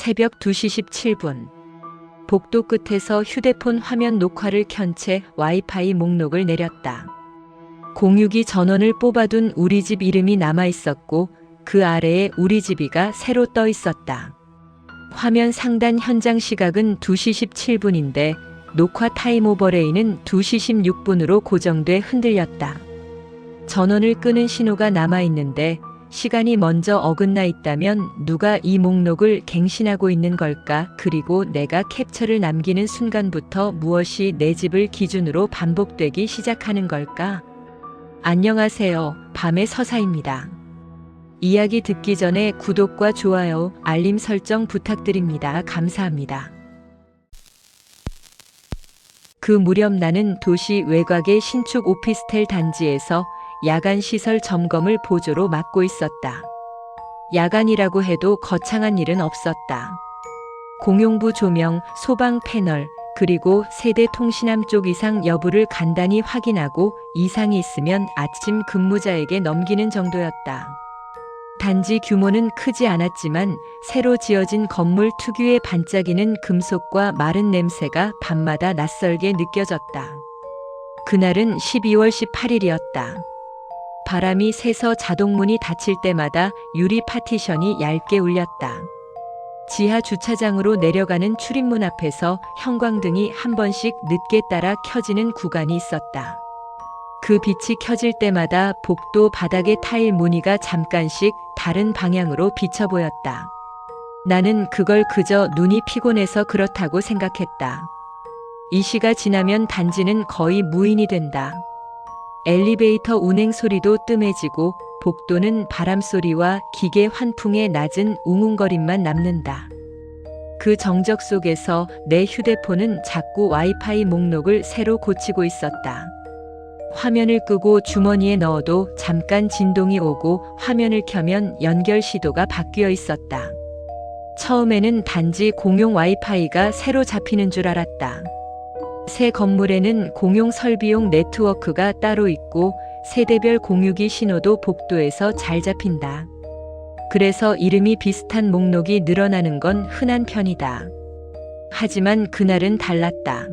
새벽 2시 17분. 복도 끝에서 휴대폰 화면 녹화를 켠 채 와이파이 목록을 내렸다. 공유기 전원을 뽑아둔 우리 집 이름이 남아 있었고 그 아래에 우리 집이가 새로 떠 있었다. 화면 상단 현장 시각은 2시 17분인데 녹화 타임 오버레이는 2시 16분으로 고정돼 흔들렸다. 전원을 끄는 신호가 남아 있는데 시간이 먼저 어긋나 있다면 누가 이 목록을 갱신하고 있는 걸까? 그리고 내가 캡처를 남기는 순간부터 무엇이 내 집을 기준으로 반복되기 시작하는 걸까? 안녕하세요. 밤의 서사입니다. 이야기 듣기 전에 구독과 좋아요, 알림 설정 부탁드립니다. 감사합니다. 그 무렵 나는 도시 외곽의 신축 오피스텔 단지에서 야간 시설 점검을 보조로 맡고 있었다. 야간이라고 해도 거창한 일은 없었다. 공용부 조명, 소방 패널, 그리고 세대 통신함 쪽 이상 여부를 간단히 확인하고 이상이 있으면 아침 근무자에게 넘기는 정도였다. 단지 규모는 크지 않았지만 새로 지어진 건물 특유의 반짝이는 금속과 마른 냄새가 밤마다 낯설게 느껴졌다. 그날은 12월 18일이었다. 바람이 세서 자동문이 닫힐 때마다 유리 파티션이 얇게 울렸다. 지하 주차장으로 내려가는 출입문 앞에서 형광등이 한 번씩 늦게 따라 켜지는 구간이 있었다. 그 빛이 켜질 때마다 복도 바닥의 타일 무늬가 잠깐씩 다른 방향으로 비쳐 보였다. 나는 그걸 그저 눈이 피곤해서 그렇다고 생각했다. 이 시가 지나면 단지는 거의 무인이 된다. 엘리베이터 운행 소리도 뜸해지고 복도는 바람 소리와 기계 환풍의 낮은 웅웅거림만 남는다. 그 정적 속에서 내 휴대폰은 자꾸 와이파이 목록을 새로 고치고 있었다. 화면을 끄고 주머니에 넣어도 잠깐 진동이 오고 화면을 켜면 연결 시도가 바뀌어 있었다. 처음에는 단지 공용 와이파이가 새로 잡히는 줄 알았다. 새 건물에는 공용 설비용 네트워크가 따로 있고 세대별 공유기 신호도 복도에서 잘 잡힌다. 그래서 이름이 비슷한 목록이 늘어나는 건 흔한 편이다. 하지만 그날은 달랐다.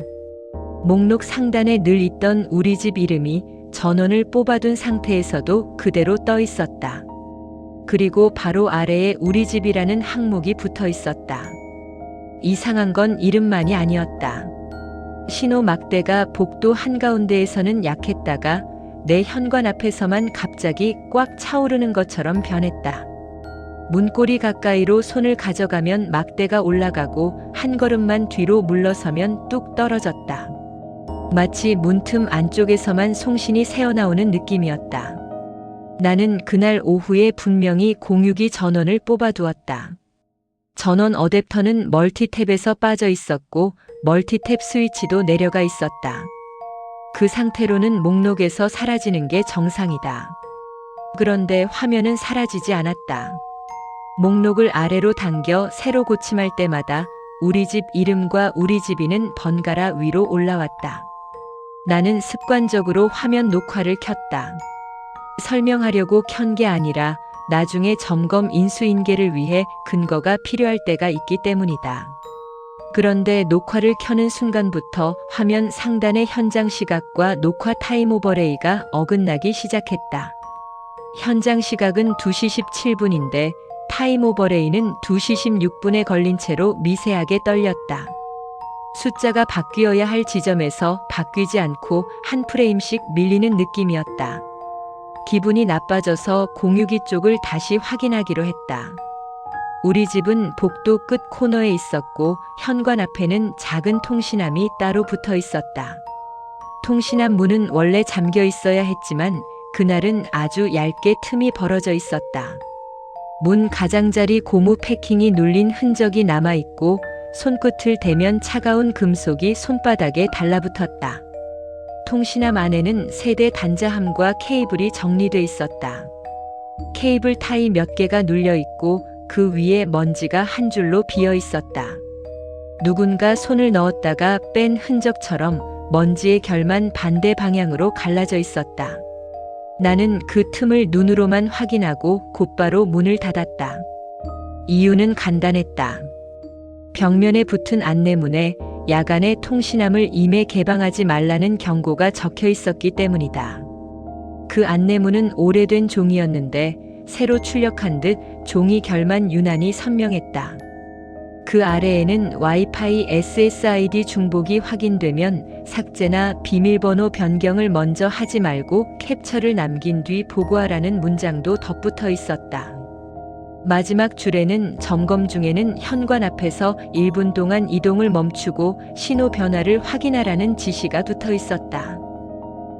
목록 상단에 늘 있던 우리 집 이름이 전원을 뽑아둔 상태에서도 그대로 떠 있었다. 그리고 바로 아래에 우리 집이라는 항목이 붙어 있었다. 이상한 건 이름만이 아니었다. 신호 막대가 복도 한가운데에서는 약했다가 내 현관 앞에서만 갑자기 꽉 차오르는 것처럼 변했다. 문고리 가까이로 손을 가져가면 막대가 올라가고 한 걸음만 뒤로 물러서면 뚝 떨어졌다. 마치 문틈 안쪽에서만 송신이 새어나오는 느낌이었다. 나는 그날 오후에 분명히 공유기 전원을 뽑아두었다. 전원 어댑터는 멀티탭에서 빠져 있었고 멀티탭 스위치도 내려가 있었다. 그 상태로는 목록에서 사라지는 게 정상이다. 그런데 화면은 사라지지 않았다. 목록을 아래로 당겨 새로 고침할 때마다 우리 집 이름과 우리 집이는 번갈아 위로 올라왔다. 나는 습관적으로 화면 녹화를 켰다. 설명하려고 켠 게 아니라 나중에 점검 인수인계를 위해 근거가 필요할 때가 있기 때문이다. 그런데 녹화를 켜는 순간부터 화면 상단의 현장 시각과 녹화 타임 오버레이가 어긋나기 시작했다. 현장 시각은 2시 17분인데 타임 오버레이는 2시 16분에 걸린 채로 미세하게 떨렸다. 숫자가 바뀌어야 할 지점에서 바뀌지 않고 한 프레임씩 밀리는 느낌이었다. 기분이 나빠져서 공유기 쪽을 다시 확인하기로 했다. 우리 집은 복도 끝 코너에 있었고 현관 앞에는 작은 통신함이 따로 붙어 있었다. 통신함 문은 원래 잠겨 있어야 했지만 그날은 아주 얇게 틈이 벌어져 있었다. 문 가장자리 고무 패킹이 눌린 흔적이 남아있고 손끝을 대면 차가운 금속이 손바닥에 달라붙었다. 통신함 안에는 세대 단자함과 케이블이 정리돼 있었다. 케이블 타이 몇 개가 눌려 있고 그 위에 먼지가 한 줄로 비어 있었다. 누군가 손을 넣었다가 뺀 흔적처럼 먼지의 결만 반대 방향으로 갈라져 있었다. 나는 그 틈을 눈으로만 확인하고 곧바로 문을 닫았다. 이유는 간단했다. 벽면에 붙은 안내문에 야간에 통신함을 임해 개방하지 말라는 경고가 적혀 있었기 때문이다. 그 안내문은 오래된 종이였는데 새로 출력한 듯 종이 결만 유난히 선명했다. 그 아래에는 와이파이 SSID 중복이 확인되면 삭제나 비밀번호 변경을 먼저 하지 말고 캡처를 남긴 뒤 보고하라는 문장도 덧붙어 있었다. 마지막 줄에는 점검 중에는 현관 앞에서 1분 동안 이동을 멈추고 신호 변화를 확인하라는 지시가 붙어 있었다.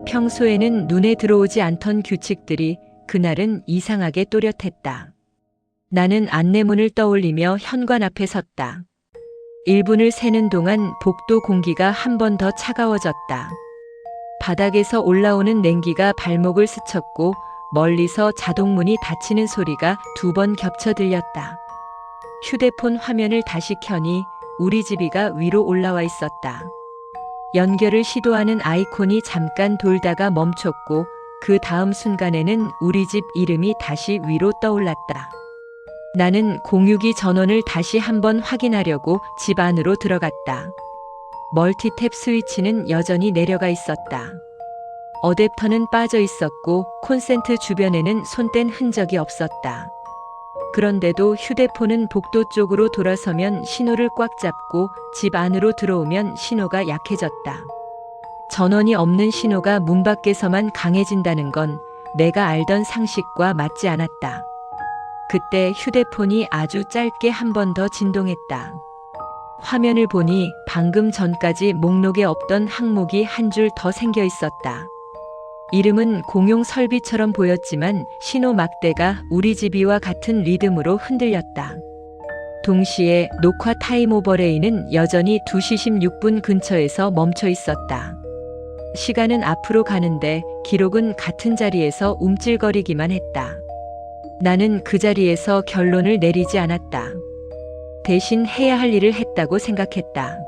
평소에는 눈에 들어오지 않던 규칙들이 그날은 이상하게 또렷했다. 나는 안내문을 떠올리며 현관 앞에 섰다. 1분을 세는 동안 복도 공기가 한 번 더 차가워졌다. 바닥에서 올라오는 냉기가 발목을 스쳤고 멀리서 자동문이 닫히는 소리가 2번 겹쳐 들렸다. 휴대폰 화면을 다시 켜니 우리 집이가 위로 올라와 있었다. 연결을 시도하는 아이콘이 잠깐 돌다가 멈췄고 그 다음 순간에는 우리 집 이름이 다시 위로 떠올랐다. 나는 공유기 전원을 다시 한번 확인하려고 집 안으로 들어갔다. 멀티탭 스위치는 여전히 내려가 있었다. 어댑터는 빠져 있었고 콘센트 주변에는 손댄 흔적이 없었다. 그런데도 휴대폰은 복도 쪽으로 돌아서면 신호를 꽉 잡고 집 안으로 들어오면 신호가 약해졌다. 전원이 없는 신호가 문 밖에서만 강해진다는 건 내가 알던 상식과 맞지 않았다. 그때 휴대폰이 아주 짧게 한 번 더 진동했다. 화면을 보니 방금 전까지 목록에 없던 항목이 한 줄 더 생겨 있었다. 이름은 공용 설비처럼 보였지만 신호 막대가 우리 집이와 같은 리듬으로 흔들렸다. 동시에 녹화 타임오버레이는 여전히 2시 16분 근처에서 멈춰 있었다. 시간은 앞으로 가는데 기록은 같은 자리에서 움찔거리기만 했다. 나는 그 자리에서 결론을 내리지 않았다. 대신 해야 할 일을 했다고 생각했다.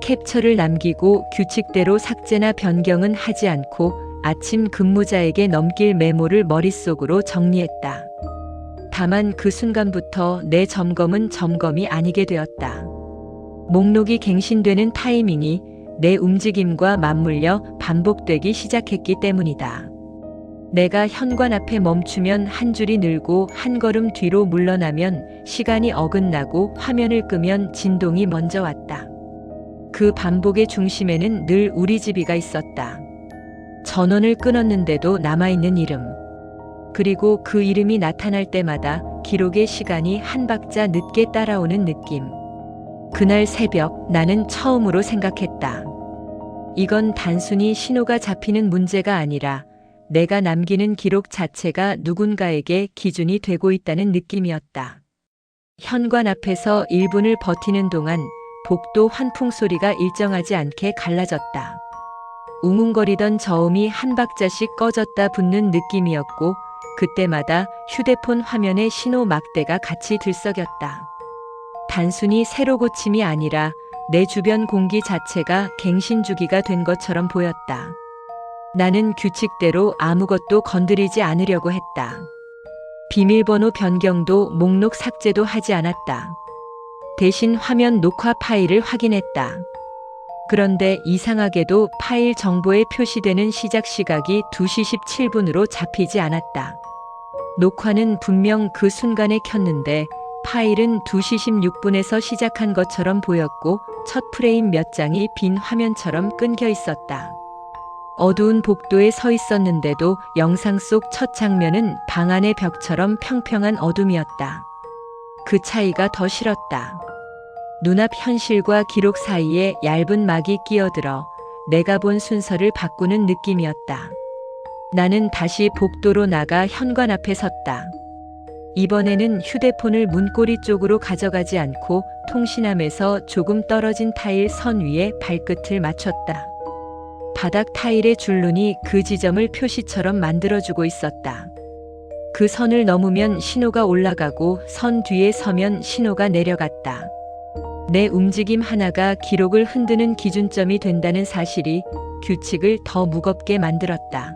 캡처를 남기고 규칙대로 삭제나 변경은 하지 않고 아침 근무자에게 넘길 메모를 머릿속으로 정리했다. 다만 그 순간부터 내 점검은 점검이 아니게 되었다. 목록이 갱신되는 타이밍이 내 움직임과 맞물려 반복되기 시작했기 때문이다. 내가 현관 앞에 멈추면 한 줄이 늘고 한 걸음 뒤로 물러나면 시간이 어긋나고 화면을 끄면 진동이 먼저 왔다. 그 반복의 중심에는 늘 우리 집이가 있었다. 전원을 끊었는데도 남아있는 이름. 그리고 그 이름이 나타날 때마다 기록의 시간이 한 박자 늦게 따라오는 느낌. 그날 새벽 나는 처음으로 생각했다. 이건 단순히 신호가 잡히는 문제가 아니라 내가 남기는 기록 자체가 누군가에게 기준이 되고 있다는 느낌이었다. 현관 앞에서 1분을 버티는 동안 복도 환풍 소리가 일정하지 않게 갈라졌다. 웅웅거리던 저음이 한 박자씩 꺼졌다 붙는 느낌이었고 그때마다 휴대폰 화면의 신호 막대가 같이 들썩였다. 단순히 세로 고침이 아니라 내 주변 공기 자체가 갱신 주기가 된 것처럼 보였다. 나는 규칙대로 아무것도 건드리지 않으려고 했다. 비밀번호 변경도 목록 삭제도 하지 않았다. 대신 화면 녹화 파일을 확인했다. 그런데 이상하게도 파일 정보에 표시되는 시작 시각이 2시 17분으로 잡히지 않았다. 녹화는 분명 그 순간에 켰는데 파일은 2시 16분에서 시작한 것처럼 보였고 첫 프레임 몇 장이 빈 화면처럼 끊겨 있었다. 어두운 복도에 서 있었는데도 영상 속 첫 장면은 방 안의 벽처럼 평평한 어둠이었다. 그 차이가 더 싫었다. 눈앞 현실과 기록 사이에 얇은 막이 끼어들어 내가 본 순서를 바꾸는 느낌이었다. 나는 다시 복도로 나가 현관 앞에 섰다. 이번에는 휴대폰을 문고리 쪽으로 가져가지 않고 통신함에서 조금 떨어진 타일 선 위에 발끝을 맞췄다. 바닥 타일의 줄눈이 그 지점을 표시처럼 만들어주고 있었다. 그 선을 넘으면 신호가 올라가고 선 뒤에 서면 신호가 내려갔다. 내 움직임 하나가 기록을 흔드는 기준점이 된다는 사실이 규칙을 더 무겁게 만들었다.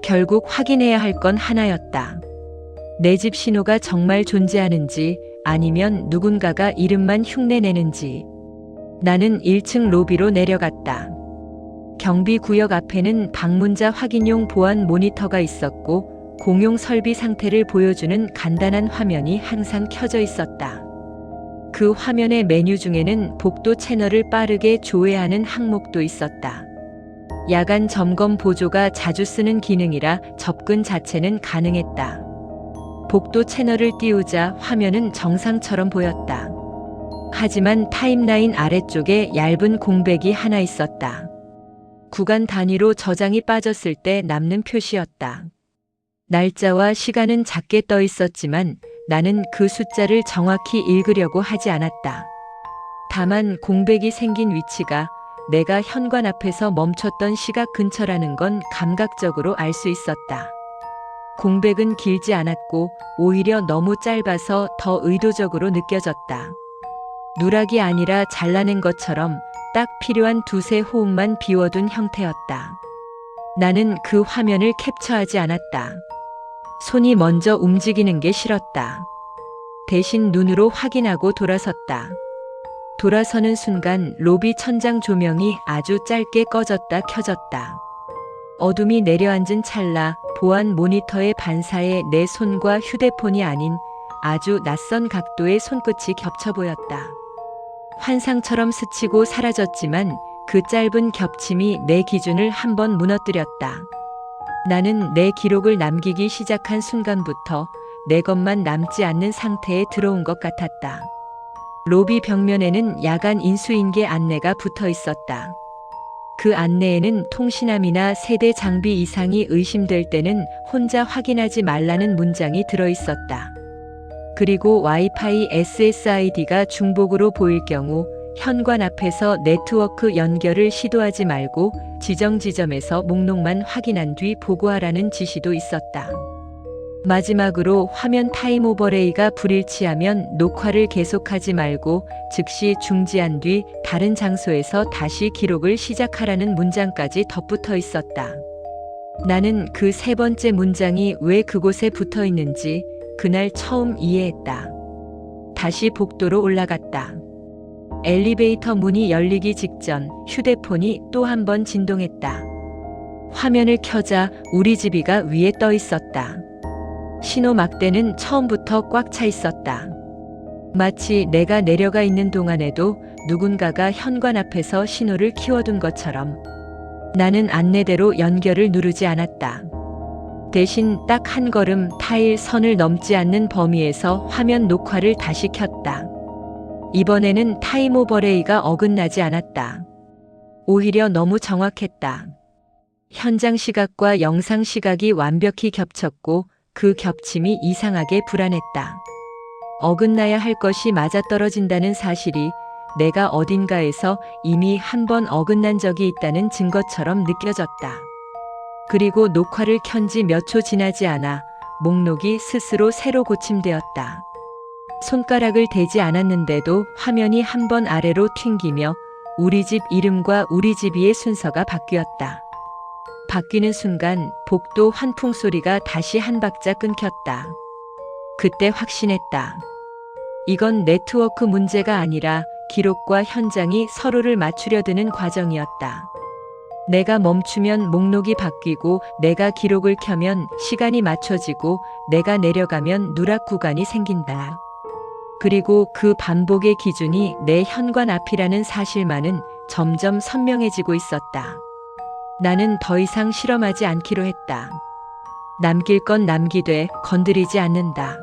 결국 확인해야 할 건 하나였다. 내 집 신호가 정말 존재하는지 아니면 누군가가 이름만 흉내내는지. 나는 1층 로비로 내려갔다. 경비 구역 앞에는 방문자 확인용 보안 모니터가 있었고 공용 설비 상태를 보여주는 간단한 화면이 항상 켜져 있었다. 그 화면의 메뉴 중에는 복도 채널을 빠르게 조회하는 항목도 있었다. 야간 점검 보조가 자주 쓰는 기능이라 접근 자체는 가능했다. 복도 채널을 띄우자 화면은 정상처럼 보였다. 하지만 타임라인 아래쪽에 얇은 공백이 하나 있었다. 구간 단위로 저장이 빠졌을 때 남는 표시였다. 날짜와 시간은 작게 떠 있었지만 나는 그 숫자를 정확히 읽으려고 하지 않았다. 다만 공백이 생긴 위치가 내가 현관 앞에서 멈췄던 시각 근처라는 건 감각적으로 알 수 있었다. 공백은 길지 않았고 오히려 너무 짧아서 더 의도적으로 느껴졌다. 누락이 아니라 잘라낸 것처럼 딱 필요한 두세 호흡만 비워둔 형태였다. 나는 그 화면을 캡처하지 않았다. 손이 먼저 움직이는 게 싫었다. 대신 눈으로 확인하고 돌아섰다. 돌아서는 순간 로비 천장 조명이 아주 짧게 꺼졌다 켜졌다. 어둠이 내려앉은 찰나 보안 모니터의 반사에 내 손과 휴대폰이 아닌 아주 낯선 각도의 손끝이 겹쳐 보였다. 환상처럼 스치고 사라졌지만 그 짧은 겹침이 내 기준을 한번 무너뜨렸다. 나는 내 기록을 남기기 시작한 순간부터 내 것만 남지 않는 상태에 들어온 것 같았다. 로비 벽면에는 야간 인수인계 안내가 붙어 있었다. 그 안내에는 통신함이나 세대 장비 이상이 의심될 때는 혼자 확인하지 말라는 문장이 들어 있었다. 그리고 와이파이 SSID가 중복으로 보일 경우 현관 앞에서 네트워크 연결을 시도하지 말고 지정 지점에서 목록만 확인한 뒤 보고하라는 지시도 있었다. 마지막으로 화면 타임 오버레이가 불일치하면 녹화를 계속하지 말고 즉시 중지한 뒤 다른 장소에서 다시 기록을 시작하라는 문장까지 덧붙어 있었다. 나는 그 세 번째 문장이 왜 그곳에 붙어 있는지 그날 처음 이해했다. 다시 복도로 올라갔다. 엘리베이터 문이 열리기 직전 휴대폰이 또 한 번 진동했다. 화면을 켜자 우리 집이가 위에 떠 있었다. 신호 막대는 처음부터 꽉 차 있었다. 마치 내가 내려가 있는 동안에도 누군가가 현관 앞에서 신호를 키워둔 것처럼. 나는 안내대로 연결을 누르지 않았다. 대신 딱 한 걸음 타일 선을 넘지 않는 범위에서 화면 녹화를 다시 켰다. 이번에는 타임 오버레이가 어긋나지 않았다. 오히려 너무 정확했다. 현장 시각과 영상 시각이 완벽히 겹쳤고 그 겹침이 이상하게 불안했다. 어긋나야 할 것이 맞아떨어진다는 사실이 내가 어딘가에서 이미 한 번 어긋난 적이 있다는 증거처럼 느껴졌다. 그리고 녹화를 켠 지 몇 초 지나지 않아 목록이 스스로 새로 고침되었다. 손가락을 대지 않았는데도 화면이 한 번 아래로 튕기며 우리 집 이름과 우리 집이의 순서가 바뀌었다. 바뀌는 순간 복도 환풍 소리가 다시 한 박자 끊겼다. 그때 확신했다. 이건 네트워크 문제가 아니라 기록과 현장이 서로를 맞추려 드는 과정이었다. 내가 멈추면 목록이 바뀌고 내가 기록을 켜면 시간이 맞춰지고 내가 내려가면 누락 구간이 생긴다. 그리고 그 반복의 기준이 내 현관 앞이라는 사실만은 점점 선명해지고 있었다. 나는 더 이상 실험하지 않기로 했다. 남길 건 남기되 건드리지 않는다.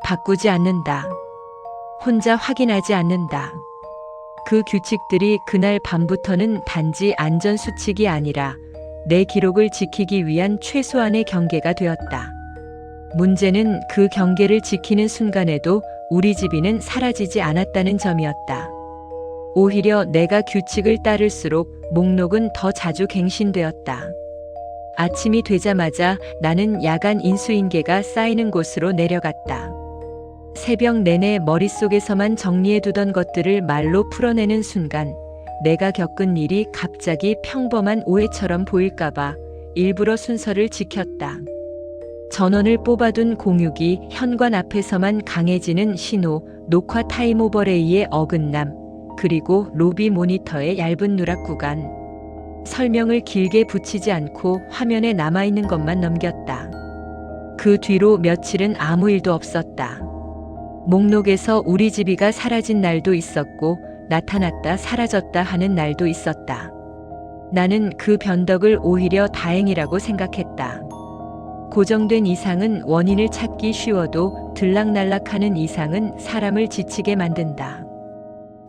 바꾸지 않는다. 혼자 확인하지 않는다. 그 규칙들이 그날 밤부터는 단지 안전수칙이 아니라 내 기록을 지키기 위한 최소한의 경계가 되었다. 문제는 그 경계를 지키는 순간에도 우리 집이는 사라지지 않았다는 점이었다. 오히려 내가 규칙을 따를수록 목록은 더 자주 갱신되었다. 아침이 되자마자 나는 야간 인수인계가 쌓이는 곳으로 내려갔다. 새벽 내내 머릿속에서만 정리해두던 것들을 말로 풀어내는 순간 내가 겪은 일이 갑자기 평범한 오해처럼 보일까봐 일부러 순서를 지켰다. 전원을 뽑아둔 공육이 현관 앞에서만 강해지는 신호, 녹화 타임 오버레이의 어긋남, 그리고 로비 모니터의 얇은 누락 구간. 설명을 길게 붙이지 않고 화면에 남아있는 것만 넘겼다. 그 뒤로 며칠은 아무 일도 없었다. 목록에서 우리 집이가 사라진 날도 있었고 나타났다 사라졌다 하는 날도 있었다. 나는 그 변덕을 오히려 다행이라고 생각했다. 고정된 이상은 원인을 찾기 쉬워도 들락날락하는 이상은 사람을 지치게 만든다.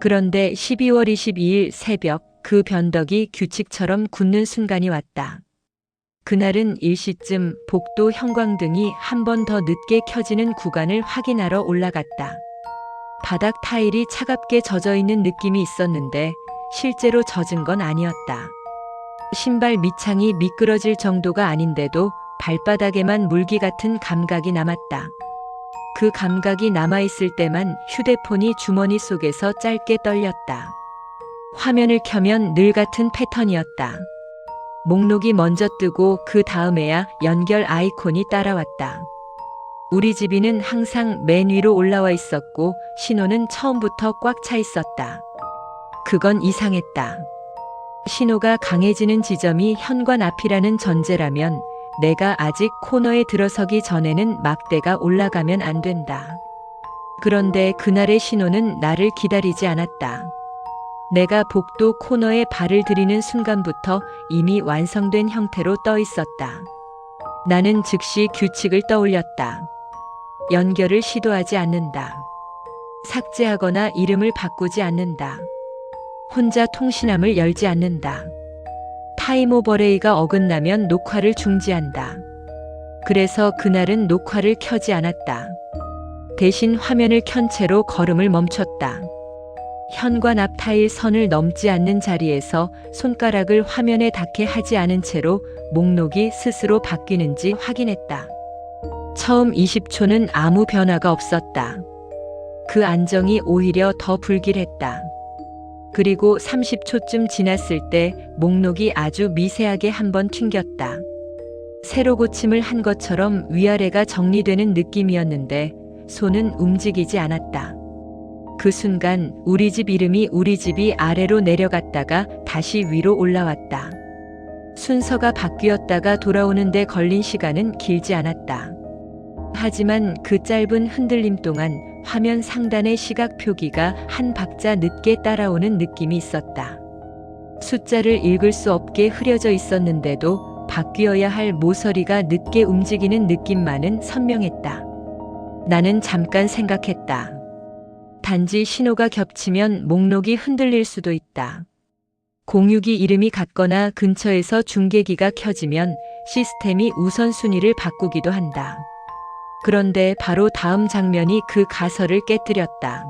그런데 12월 22일 새벽 그 변덕이 규칙처럼 굳는 순간이 왔다. 그날은 일시쯤 복도 형광등이 한 번 더 늦게 켜지는 구간을 확인하러 올라갔다. 바닥 타일이 차갑게 젖어 있는 느낌이 있었는데 실제로 젖은 건 아니었다. 신발 밑창이 미끄러질 정도가 아닌데도 발바닥에만 물기 같은 감각이 남았다. 그 감각이 남아있을 때만 휴대폰이 주머니 속에서 짧게 떨렸다. 화면을 켜면 늘 같은 패턴이었다. 목록이 먼저 뜨고 그 다음에야 연결 아이콘이 따라왔다. 우리 집이는 항상 맨 위로 올라와 있었고 신호는 처음부터 꽉 차 있었다. 그건 이상했다. 신호가 강해지는 지점이 현관 앞이라는 전제라면 내가 아직 코너에 들어서기 전에는 막대가 올라가면 안 된다. 그런데 그날의 신호는 나를 기다리지 않았다. 내가 복도 코너에 발을 들이는 순간부터 이미 완성된 형태로 떠 있었다. 나는 즉시 규칙을 떠올렸다. 연결을 시도하지 않는다. 삭제하거나 이름을 바꾸지 않는다. 혼자 통신함을 열지 않는다. 타임 오버레이가 어긋나면 녹화를 중지한다. 그래서 그날은 녹화를 켜지 않았다. 대신 화면을 켠 채로 걸음을 멈췄다. 현관 앞 타일 선을 넘지 않는 자리에서 손가락을 화면에 닿게 하지 않은 채로 목록이 스스로 바뀌는지 확인했다. 처음 20초는 아무 변화가 없었다. 그 안정이 오히려 더 불길했다. 그리고 30초쯤 지났을 때 목록이 아주 미세하게 한번 튕겼다. 새로 고침을 한 것처럼 위아래가 정리되는 느낌이었는데 손은 움직이지 않았다. 그 순간 우리 집 이름이 우리 집이 아래로 내려갔다가 다시 위로 올라왔다. 순서가 바뀌었다가 돌아오는데 걸린 시간은 길지 않았다. 하지만 그 짧은 흔들림 동안 화면 상단의 시각 표기가 한 박자 늦게 따라오는 느낌이 있었다. 숫자를 읽을 수 없게 흐려져 있었는데도 바뀌어야 할 모서리가 늦게 움직이는 느낌만은 선명했다. 나는 잠깐 생각했다. 단지 신호가 겹치면 목록이 흔들릴 수도 있다. 공유기 이름이 같거나 근처에서 중계기가 켜지면 시스템이 우선순위를 바꾸기도 한다. 그런데 바로 다음 장면이 그 가설을 깨뜨렸다.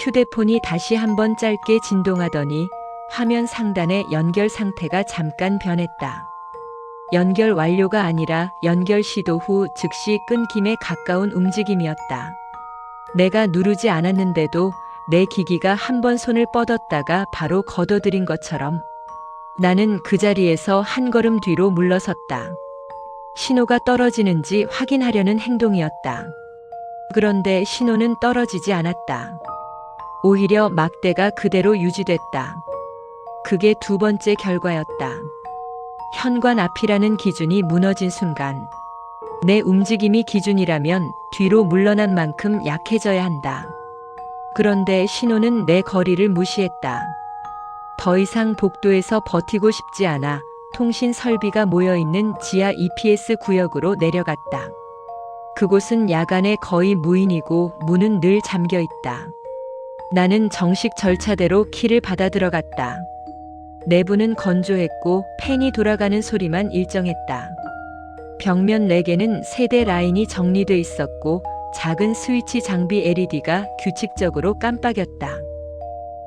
휴대폰이 다시 한번 짧게 진동하더니 화면 상단의 연결 상태가 잠깐 변했다. 연결 완료가 아니라 연결 시도 후 즉시 끊김에 가까운 움직임이었다. 내가 누르지 않았는데도 내 기기가 한번 손을 뻗었다가 바로 걷어들인 것처럼 나는 그 자리에서 한 걸음 뒤로 물러섰다. 신호가 떨어지는지 확인하려는 행동이었다. 그런데 신호는 떨어지지 않았다. 오히려 막대가 그대로 유지됐다. 그게 두 번째 결과였다. 현관 앞이라는 기준이 무너진 순간 내 움직임이 기준이라면 뒤로 물러난 만큼 약해져야 한다. 그런데 신호는 내 거리를 무시했다. 더 이상 복도에서 버티고 싶지 않아 통신 설비가 모여있는 지하 EPS 구역으로 내려갔다. 그곳은 야간에 거의 무인이고 문은 늘 잠겨 있다. 나는 정식 절차대로 키를 받아 들어갔다. 내부는 건조했고 팬이 돌아가는 소리만 일정했다. 벽면 4개는 세대 라인이 정리돼 있었고 작은 스위치 장비 LED가 규칙적으로 깜빡였다.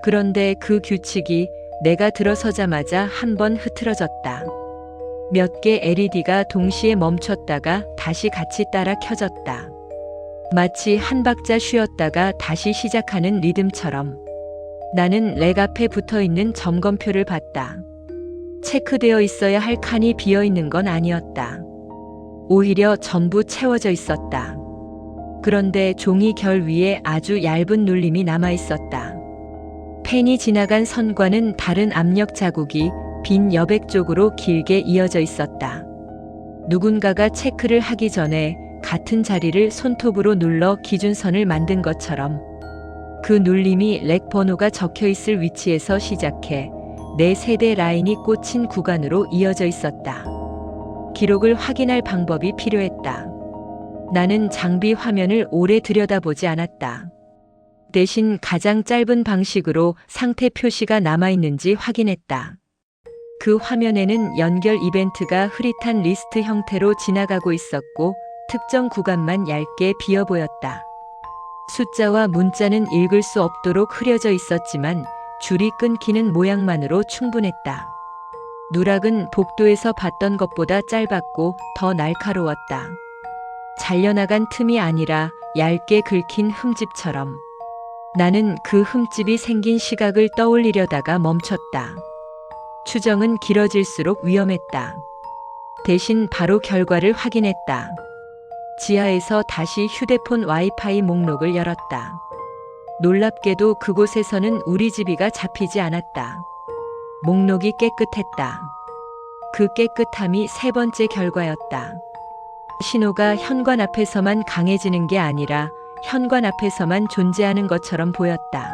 그런데 그 규칙이 내가 들어서자마자 한번 흐트러졌다. 몇 개 LED가 동시에 멈췄다가 다시 같이 따라 켜졌다. 마치 한 박자 쉬었다가 다시 시작하는 리듬처럼. 나는 렉 앞에 붙어있는 점검표를 봤다. 체크되어 있어야 할 칸이 비어있는 건 아니었다. 오히려 전부 채워져 있었다. 그런데 종이 결 위에 아주 얇은 눌림이 남아 있었다. 펜이 지나간 선과는 다른 압력 자국이 빈 여백 쪽으로 길게 이어져 있었다. 누군가가 체크를 하기 전에 같은 자리를 손톱으로 눌러 기준선을 만든 것처럼 그 눌림이 렉 번호가 적혀 있을 위치에서 시작해 내 세대 라인이 꽂힌 구간으로 이어져 있었다. 기록을 확인할 방법이 필요했다. 나는 장비 화면을 오래 들여다보지 않았다. 대신 가장 짧은 방식으로 상태 표시가 남아있는지 확인했다. 그 화면에는 연결 이벤트가 흐릿한 리스트 형태로 지나가고 있었고 특정 구간만 얇게 비어 보였다. 숫자와 문자는 읽을 수 없도록 흐려져 있었지만 줄이 끊기는 모양만으로 충분했다. 누락은 복도에서 봤던 것보다 짧았고 더 날카로웠다. 잘려나간 틈이 아니라 얇게 긁힌 흠집처럼. 나는 그 흠집이 생긴 시각을 떠올리려다가 멈췄다. 추정은 길어질수록 위험했다. 대신 바로 결과를 확인했다. 지하에서 다시 휴대폰 와이파이 목록을 열었다. 놀랍게도 그곳에서는 우리 집이가 잡히지 않았다. 목록이 깨끗했다. 그 깨끗함이 세 번째 결과였다. 신호가 현관 앞에서만 강해지는 게 아니라 현관 앞에서만 존재하는 것처럼 보였다.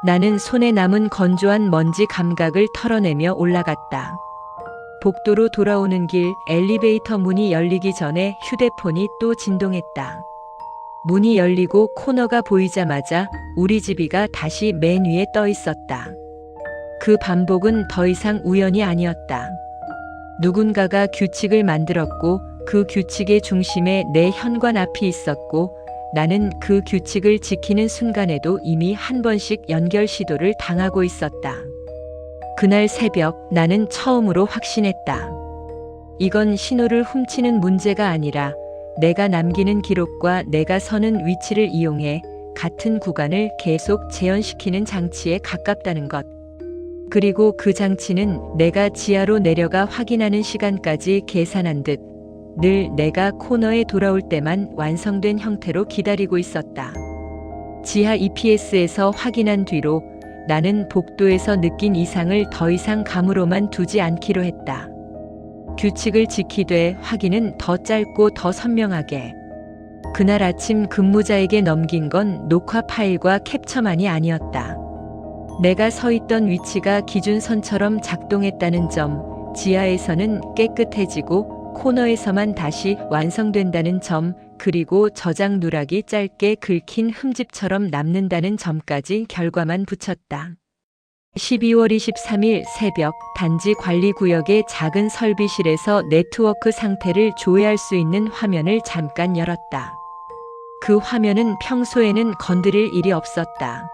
나는 손에 남은 건조한 먼지 감각을 털어내며 올라갔다. 복도로 돌아오는 길 엘리베이터 문이 열리기 전에 휴대폰이 또 진동했다. 문이 열리고 코너가 보이자마자 우리 집이가 다시 맨 위에 떠 있었다. 그 반복은 더 이상 우연이 아니었다. 누군가가 규칙을 만들었고 그 규칙의 중심에 내 현관 앞이 있었고 나는 그 규칙을 지키는 순간에도 이미 한 번씩 연결 시도를 당하고 있었다. 그날 새벽 나는 처음으로 확신했다. 이건 신호를 훔치는 문제가 아니라 내가 남기는 기록과 내가 서는 위치를 이용해 같은 구간을 계속 재현시키는 장치에 가깝다는 것. 그리고 그 장치는 내가 지하로 내려가 확인하는 시간까지 계산한 듯 늘 내가 코너에 돌아올 때만 완성된 형태로 기다리고 있었다. 지하 EPS에서 확인한 뒤로 나는 복도에서 느낀 이상을 더 이상 감으로만 두지 않기로 했다. 규칙을 지키되 확인은 더 짧고 더 선명하게. 그날 아침 근무자에게 넘긴 건 녹화 파일과 캡처만이 아니었다. 내가 서 있던 위치가 기준선처럼 작동했다는 점, 지하에서는 깨끗해지고 코너에서만 다시 완성된다는 점, 그리고 저장 누락이 짧게 긁힌 흠집처럼 남는다는 점까지 결과만 붙였다. 12월 23일 새벽 단지 관리구역의 작은 설비실에서 네트워크 상태를 조회할 수 있는 화면을 잠깐 열었다. 그 화면은 평소에는 건드릴 일이 없었다.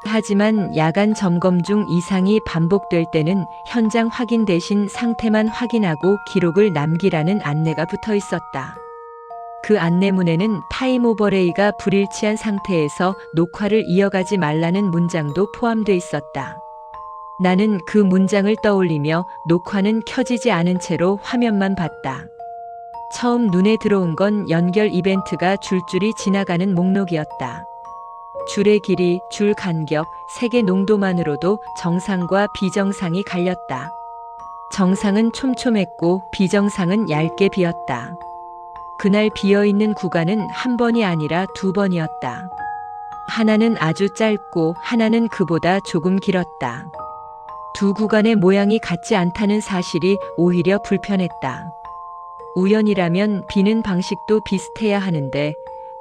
하지만 야간 점검 중 이상이 반복될 때는 현장 확인 대신 상태만 확인하고 기록을 남기라는 안내가 붙어 있었다. 그 안내문에는 타임 오버레이가 불일치한 상태에서 녹화를 이어가지 말라는 문장도 포함돼 있었다. 나는 그 문장을 떠올리며 녹화는 켜지지 않은 채로 화면만 봤다. 처음 눈에 들어온 건 연결 이벤트가 줄줄이 지나가는 목록이었다. 줄의 길이, 줄 간격, 색의 농도만으로도 정상과 비정상이 갈렸다. 정상은 촘촘했고 비정상은 얇게 비었다. 그날 비어있는 구간은 한 번이 아니라 두 번이었다. 하나는 아주 짧고 하나는 그보다 조금 길었다. 두 구간의 모양이 같지 않다는 사실이 오히려 불편했다. 우연이라면 비는 방식도 비슷해야 하는데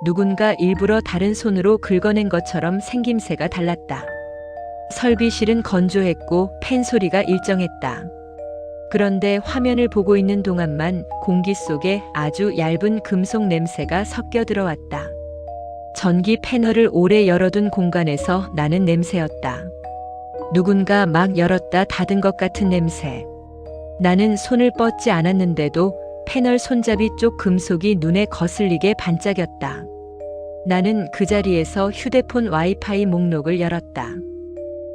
누군가 일부러 다른 손으로 긁어낸 것처럼 생김새가 달랐다. 설비실은 건조했고 팬 소리가 일정했다. 그런데 화면을 보고 있는 동안만 공기 속에 아주 얇은 금속 냄새가 섞여 들어왔다. 전기 패널을 오래 열어둔 공간에서 나는 냄새였다. 누군가 막 열었다 닫은 것 같은 냄새. 나는 손을 뻗지 않았는데도 패널 손잡이 쪽 금속이 눈에 거슬리게 반짝였다. 나는 그 자리에서 휴대폰 와이파이 목록을 열었다.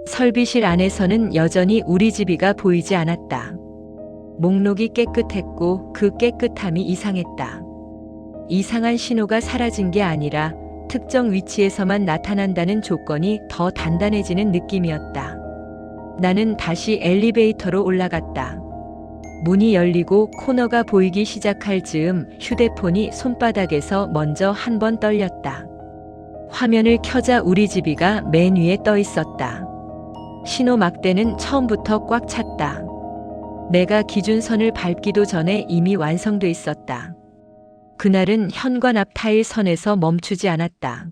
설비실 안에서는 여전히 우리 집이가 보이지 않았다. 목록이 깨끗했고 그 깨끗함이 이상했다. 이상한 신호가 사라진 게 아니라 특정 위치에서만 나타난다는 조건이 더 단단해지는 느낌이었다. 나는 다시 엘리베이터로 올라갔다. 문이 열리고 코너가 보이기 시작할 즈음 휴대폰이 손바닥에서 먼저 한 번 떨렸다. 화면을 켜자 우리 집이가 맨 위에 떠 있었다. 신호 막대는 처음부터 꽉 찼다. 내가 기준선을 밟기도 전에 이미 완성돼 있었다. 그날은 현관 앞 타일 선에서 멈추지 않았다.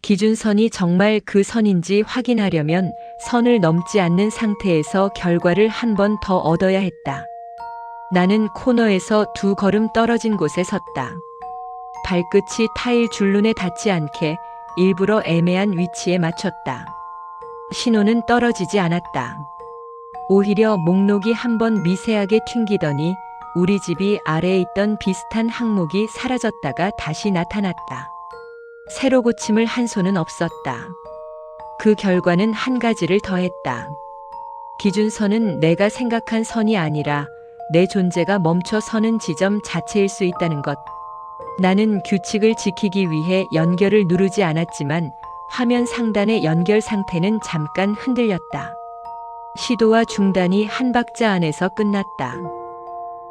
기준선이 정말 그 선인지 확인하려면 선을 넘지 않는 상태에서 결과를 한 번 더 얻어야 했다. 나는 코너에서 2걸음 떨어진 곳에 섰다. 발끝이 타일 줄눈에 닿지 않게 일부러 애매한 위치에 맞췄다. 신호는 떨어지지 않았다. 오히려 목록이 한 번 미세하게 튕기더니 우리 집이 아래에 있던 비슷한 항목이 사라졌다가 다시 나타났다. 새로 고침을 한 손은 없었다. 그 결과는 한 가지를 더했다. 기준선은 내가 생각한 선이 아니라 내 존재가 멈춰 서는 지점 자체일 수 있다는 것. 나는 규칙을 지키기 위해 연결을 누르지 않았지만 화면 상단의 연결 상태는 잠깐 흔들렸다. 시도와 중단이 한 박자 안에서 끝났다.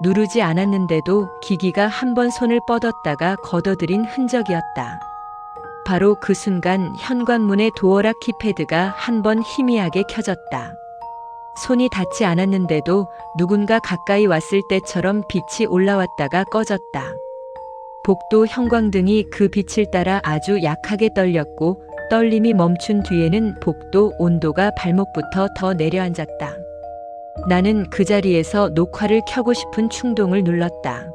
누르지 않았는데도 기기가 한 번 손을 뻗었다가 걷어들인 흔적이었다. 바로 그 순간 현관문의 도어락 키패드가 한 번 희미하게 켜졌다. 손이 닿지 않았는데도 누군가 가까이 왔을 때처럼 빛이 올라왔다가 꺼졌다. 복도 형광등이 그 빛을 따라 아주 약하게 떨렸고 떨림이 멈춘 뒤에는 복도 온도가 발목부터 더 내려앉았다. 나는 그 자리에서 녹화를 켜고 싶은 충동을 눌렀다.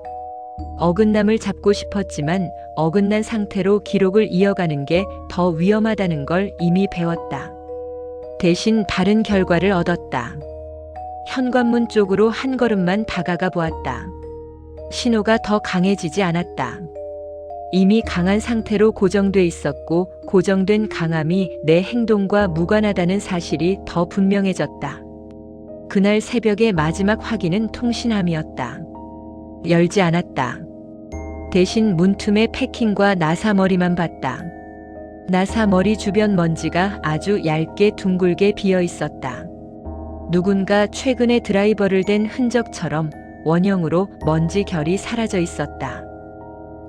어긋남을 잡고 싶었지만 어긋난 상태로 기록을 이어가는 게 더 위험하다는 걸 이미 배웠다. 대신 다른 결과를 얻었다. 현관문 쪽으로 한 걸음만 다가가 보았다. 신호가 더 강해지지 않았다. 이미 강한 상태로 고정돼 있었고 고정된 강함이 내 행동과 무관하다는 사실이 더 분명해졌다. 그날 새벽의 마지막 확인은 통신함이었다. 열지 않았다. 대신 문틈의 패킹과 나사 머리만 봤다. 나사 머리 주변 먼지가 아주 얇게 둥글게 비어 있었다. 누군가 최근에 드라이버를 댄 흔적처럼 원형으로 먼지 결이 사라져 있었다.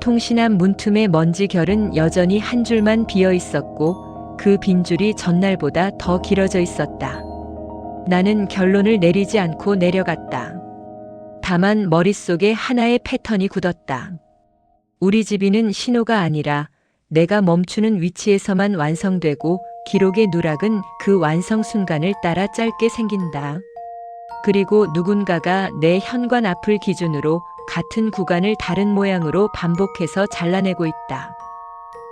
통신함 문틈의 먼지 결은 여전히 한 줄만 비어 있었고 그 빈줄이 전날보다 더 길어져 있었다. 나는 결론을 내리지 않고 내려갔다. 다만 머릿속에 하나의 패턴이 굳었다. 우리 집이는 신호가 아니라 내가 멈추는 위치에서만 완성되고 기록의 누락은 그 완성 순간을 따라 짧게 생긴다. 그리고 누군가가 내 현관 앞을 기준으로 같은 구간을 다른 모양으로 반복해서 잘라내고 있다.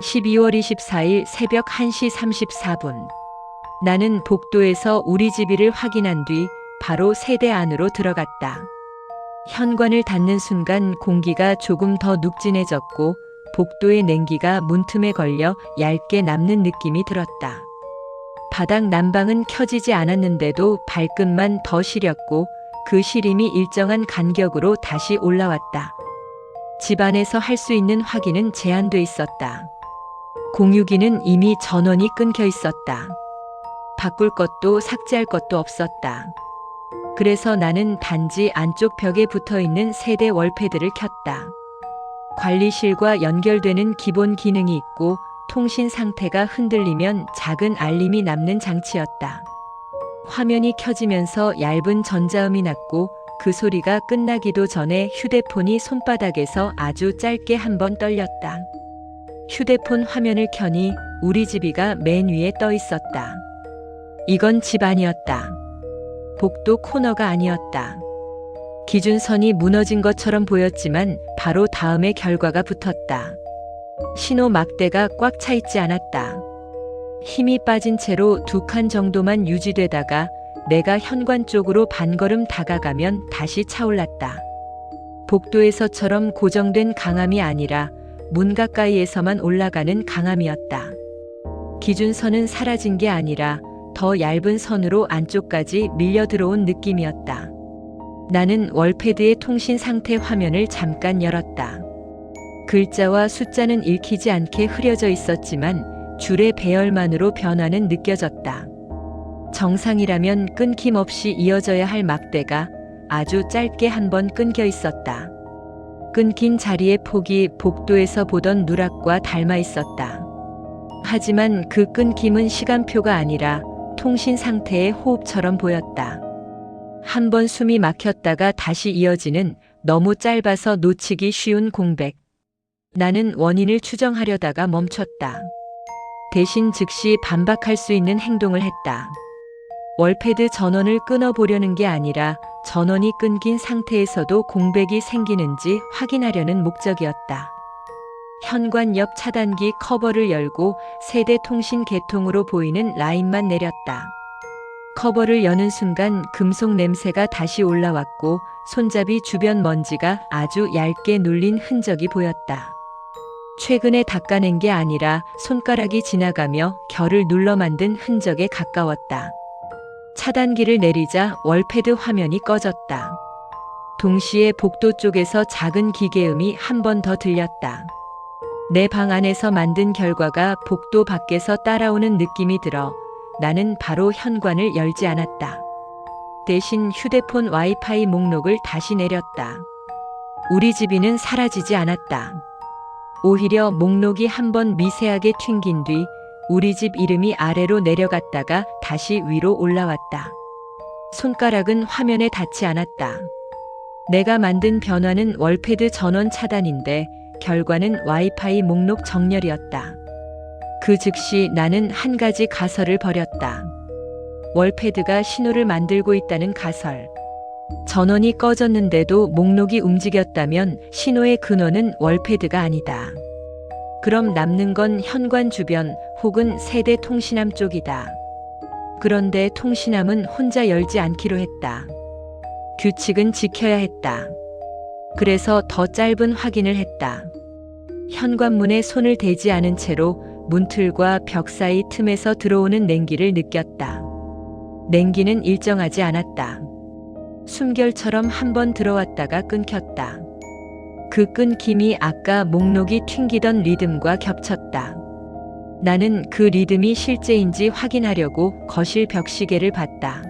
12월 24일 새벽 1시 34분. 나는 복도에서 우리 집이를 확인한 뒤 바로 세대 안으로 들어갔다. 현관을 닫는 순간 공기가 조금 더 눅진해졌고 복도의 냉기가 문틈에 걸려 얇게 남는 느낌이 들었다. 바닥 난방은 켜지지 않았는데도 발끝만 더 시렸고 그 시림이 일정한 간격으로 다시 올라왔다. 집 안에서 할 수 있는 확인은 제한돼 있었다. 공유기는 이미 전원이 끊겨 있었다. 바꿀 것도 삭제할 것도 없었다. 그래서 나는 단지 안쪽 벽에 붙어 있는 세대 월패드를 켰다. 관리실과 연결되는 기본 기능이 있고 통신 상태가 흔들리면 작은 알림이 남는 장치였다. 화면이 켜지면서 얇은 전자음이 났고 그 소리가 끝나기도 전에 휴대폰이 손바닥에서 아주 짧게 한 번 떨렸다. 휴대폰 화면을 켜니 우리 집이가 맨 위에 떠 있었다. 이건 집 아니었다. 복도 코너가 아니었다. 기준선이 무너진 것처럼 보였지만 바로 다음에 결과가 붙었다. 신호 막대가 꽉 차 있지 않았다. 힘이 빠진 채로 2칸 정도만 유지되다가 내가 현관 쪽으로 반걸음 다가가면 다시 차올랐다. 복도에서처럼 고정된 강함이 아니라 문 가까이에서만 올라가는 강함이었다. 기준선은 사라진 게 아니라 더 얇은 선으로 안쪽까지 밀려 들어온 느낌이었다. 나는 월패드의 통신 상태 화면을 잠깐 열었다. 글자와 숫자는 읽히지 않게 흐려져 있었지만 줄의 배열만으로 변화는 느껴졌다. 정상이라면 끊김없이 이어져야 할 막대가 아주 짧게 한 번 끊겨 있었다. 끊긴 자리의 폭이 복도에서 보던 누락과 닮아 있었다. 하지만 그 끊김은 시간표가 아니라 통신 상태의 호흡처럼 보였다. 한 번 숨이 막혔다가 다시 이어지는 너무 짧아서 놓치기 쉬운 공백. 나는 원인을 추정하려다가 멈췄다. 대신 즉시 반박할 수 있는 행동을 했다. 월패드 전원을 끊어보려는 게 아니라 전원이 끊긴 상태에서도 공백이 생기는지 확인하려는 목적이었다. 현관 옆 차단기 커버를 열고 세대 통신 계통으로 보이는 라인만 내렸다. 커버를 여는 순간 금속 냄새가 다시 올라왔고 손잡이 주변 먼지가 아주 얇게 눌린 흔적이 보였다. 최근에 닦아낸 게 아니라 손가락이 지나가며 결을 눌러 만든 흔적에 가까웠다. 차단기를 내리자 월패드 화면이 꺼졌다. 동시에 복도 쪽에서 작은 기계음이 한 번 더 들렸다. 내 방 안에서 만든 결과가 복도 밖에서 따라오는 느낌이 들어 나는 바로 현관을 열지 않았다. 대신 휴대폰 와이파이 목록을 다시 내렸다. 우리 집이는 사라지지 않았다. 오히려 목록이 한 번 미세하게 튕긴 뒤 우리 집 이름이 아래로 내려갔다가 다시 위로 올라왔다. 손가락은 화면에 닿지 않았다. 내가 만든 변화는 월패드 전원 차단인데 결과는 와이파이 목록 정렬이었다. 그 즉시 나는 한 가지 가설을 벌였다. 월패드가 신호를 만들고 있다는 가설. 전원이 꺼졌는데도 목록이 움직였다면 신호의 근원은 월패드가 아니다. 그럼 남는 건 현관 주변 혹은 세대 통신함 쪽이다. 그런데 통신함은 혼자 열지 않기로 했다. 규칙은 지켜야 했다. 그래서 더 짧은 확인을 했다. 현관문에 손을 대지 않은 채로 문틀과 벽 사이 틈에서 들어오는 냉기를 느꼈다. 냉기는 일정하지 않았다. 숨결처럼 한 번 들어왔다가 끊겼다. 그 끊김이 아까 목록이 튕기던 리듬과 겹쳤다. 나는 그 리듬이 실제인지 확인하려고 거실 벽시계를 봤다.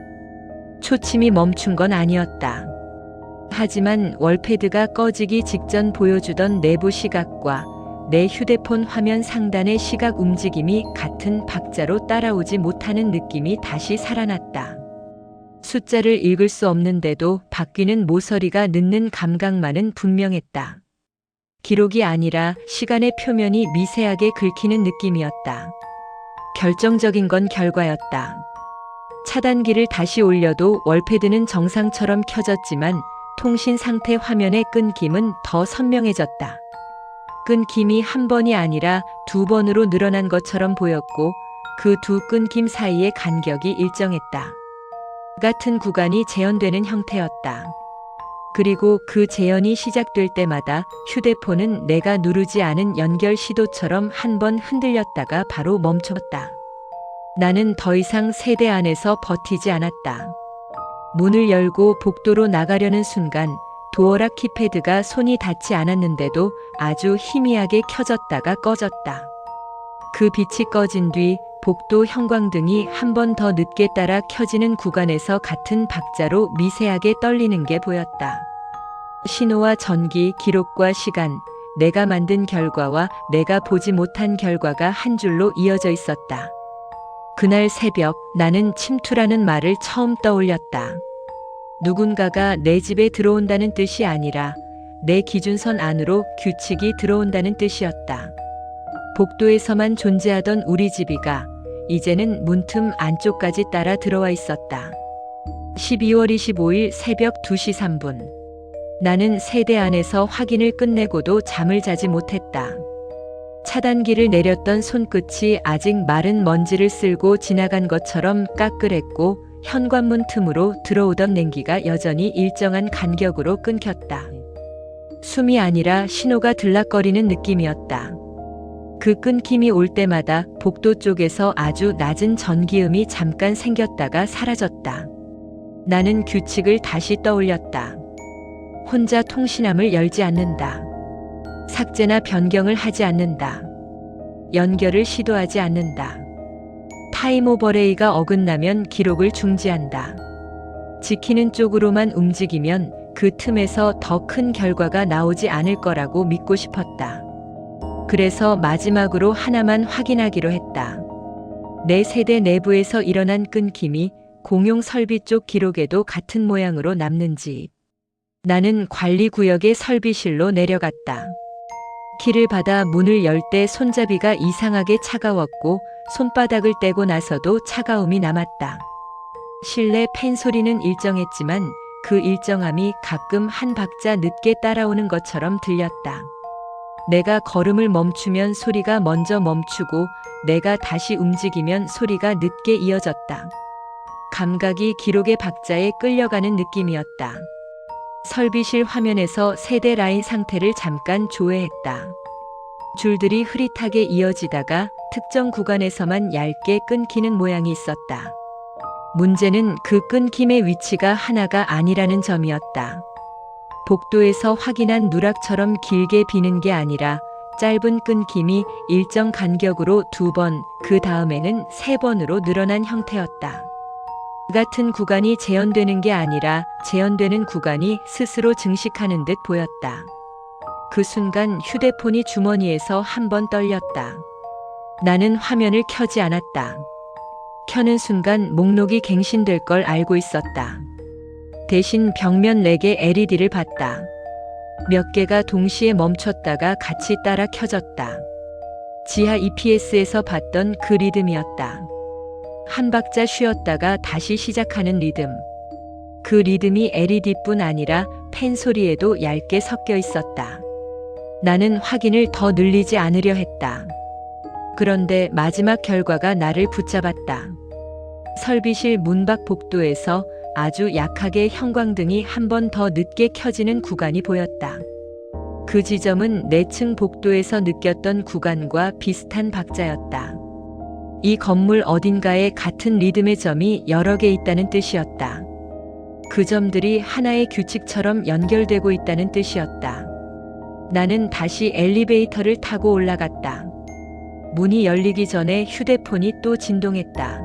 초침이 멈춘 건 아니었다. 하지만 월패드가 꺼지기 직전 보여주던 내부 시각과 내 휴대폰 화면 상단의 시각 움직임이 같은 박자로 따라오지 못하는 느낌이 다시 살아났다. 숫자를 읽을 수 없는데도 바뀌는 모서리가 늦는 감각만은 분명했다. 기록이 아니라 시간의 표면이 미세하게 긁히는 느낌이었다. 결정적인 건 결과였다. 차단기를 다시 올려도 월패드는 정상처럼 켜졌지만 통신 상태 화면의 끊김은 더 선명해졌다. 끊김이 한 번이 아니라 두 번으로 늘어난 것처럼 보였고 그 두 끊김 사이의 간격이 일정했다. 같은 구간이 재현되는 형태였다. 그리고 그 재현이 시작될 때마다 휴대폰은 내가 누르지 않은 연결 시도처럼 한 번 흔들렸다가 바로 멈췄다. 나는 더 이상 세대 안에서 버티지 않았다. 문을 열고 복도로 나가려는 순간 도어락 키패드가 손이 닿지 않았는데도 아주 희미하게 켜졌다가 꺼졌다. 그 빛이 꺼진 뒤 복도 형광등이 한 번 더 늦게 따라 켜지는 구간에서 같은 박자로 미세하게 떨리는 게 보였다. 신호와 전기, 기록과 시간, 내가 만든 결과와 내가 보지 못한 결과가 한 줄로 이어져 있었다. 그날 새벽 나는 침투라는 말을 처음 떠올렸다. 누군가가 내 집에 들어온다는 뜻이 아니라 내 기준선 안으로 규칙이 들어온다는 뜻이었다. 복도에서만 존재하던 우리 집이가 이제는 문틈 안쪽까지 따라 들어와 있었다. 12월 25일 새벽 2시 3분. 나는 세대 안에서 확인을 끝내고도 잠을 자지 못했다. 차단기를 내렸던 손끝이 아직 마른 먼지를 쓸고 지나간 것처럼 까끌했고 현관문 틈으로 들어오던 냉기가 여전히 일정한 간격으로 끊겼다. 숨이 아니라 신호가 들락거리는 느낌이었다. 그 끊김이 올 때마다 복도 쪽에서 아주 낮은 전기음이 잠깐 생겼다가 사라졌다. 나는 규칙을 다시 떠올렸다. 혼자 통신함을 열지 않는다. 삭제나 변경을 하지 않는다. 연결을 시도하지 않는다. 타임 오버레이가 어긋나면 기록을 중지한다. 지키는 쪽으로만 움직이면 그 틈에서 더 큰 결과가 나오지 않을 거라고 믿고 싶었다. 그래서 마지막으로 하나만 확인하기로 했다. 내 세대 내부에서 일어난 끊김이 공용 설비 쪽 기록에도 같은 모양으로 남는지. 나는 관리구역의 설비실로 내려갔다. 키를 받아 문을 열 때 손잡이가 이상하게 차가웠고 손바닥을 떼고 나서도 차가움이 남았다. 실내 팬 소리는 일정했지만 그 일정함이 가끔 한 박자 늦게 따라오는 것처럼 들렸다. 내가 걸음을 멈추면 소리가 먼저 멈추고 내가 다시 움직이면 소리가 늦게 이어졌다. 감각이 기록의 박자에 끌려가는 느낌이었다. 설비실 화면에서 세대 라인 상태를 잠깐 조회했다. 줄들이 흐릿하게 이어지다가 특정 구간에서만 얇게 끊기는 모양이 있었다. 문제는 그 끊김의 위치가 하나가 아니라는 점이었다. 복도에서 확인한 누락처럼 길게 비는 게 아니라 짧은 끊김이 일정 간격으로 2번, 그 다음에는 3번으로 늘어난 형태였다. 같은 구간이 재현되는 게 아니라 재현되는 구간이 스스로 증식하는 듯 보였다. 그 순간 휴대폰이 주머니에서 한 번 떨렸다. 나는 화면을 켜지 않았다. 켜는 순간 목록이 갱신될 걸 알고 있었다. 대신 벽면 4개 LED를 봤다. 몇 개가 동시에 멈췄다가 같이 따라 켜졌다. 지하 EPS에서 봤던 그 리듬이었다. 한 박자 쉬었다가 다시 시작하는 리듬. 그 리듬이 LED뿐 아니라 팬 소리에도 얇게 섞여 있었다. 나는 확인을 더 늘리지 않으려 했다. 그런데 마지막 결과가 나를 붙잡았다. 설비실 문밖 복도에서 아주 약하게 형광등이 한 번 더 늦게 켜지는 구간이 보였다. 그 지점은 내층 복도에서 느꼈던 구간과 비슷한 박자였다. 이 건물 어딘가에 같은 리듬의 점이 여러 개 있다는 뜻이었다. 그 점들이 하나의 규칙처럼 연결되고 있다는 뜻이었다. 나는 다시 엘리베이터를 타고 올라갔다. 문이 열리기 전에 휴대폰이 또 진동했다.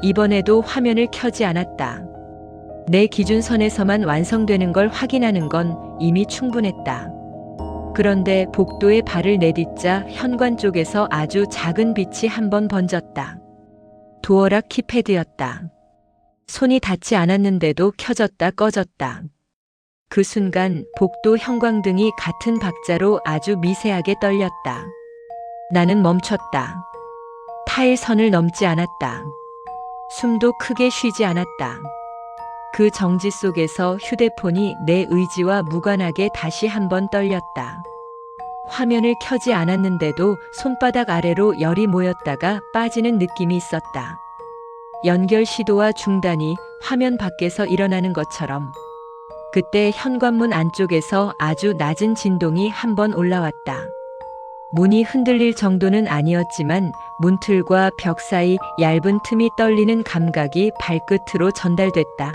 이번에도 화면을 켜지 않았다. 내 기준선에서만 완성되는 걸 확인하는 건 이미 충분했다. 그런데 복도에 발을 내딛자 현관 쪽에서 아주 작은 빛이 한 번 번졌다. 도어락 키패드였다. 손이 닿지 않았는데도 켜졌다 꺼졌다. 그 순간 복도 형광등이 같은 박자로 아주 미세하게 떨렸다. 나는 멈췄다. 타일선을 넘지 않았다. 숨도 크게 쉬지 않았다. 그 정지 속에서 휴대폰이 내 의지와 무관하게 다시 한 번 떨렸다. 화면을 켜지 않았는데도 손바닥 아래로 열이 모였다가 빠지는 느낌이 있었다. 연결 시도와 중단이 화면 밖에서 일어나는 것처럼. 그때 현관문 안쪽에서 아주 낮은 진동이 한 번 올라왔다. 문이 흔들릴 정도는 아니었지만 문틀과 벽 사이 얇은 틈이 떨리는 감각이 발끝으로 전달됐다.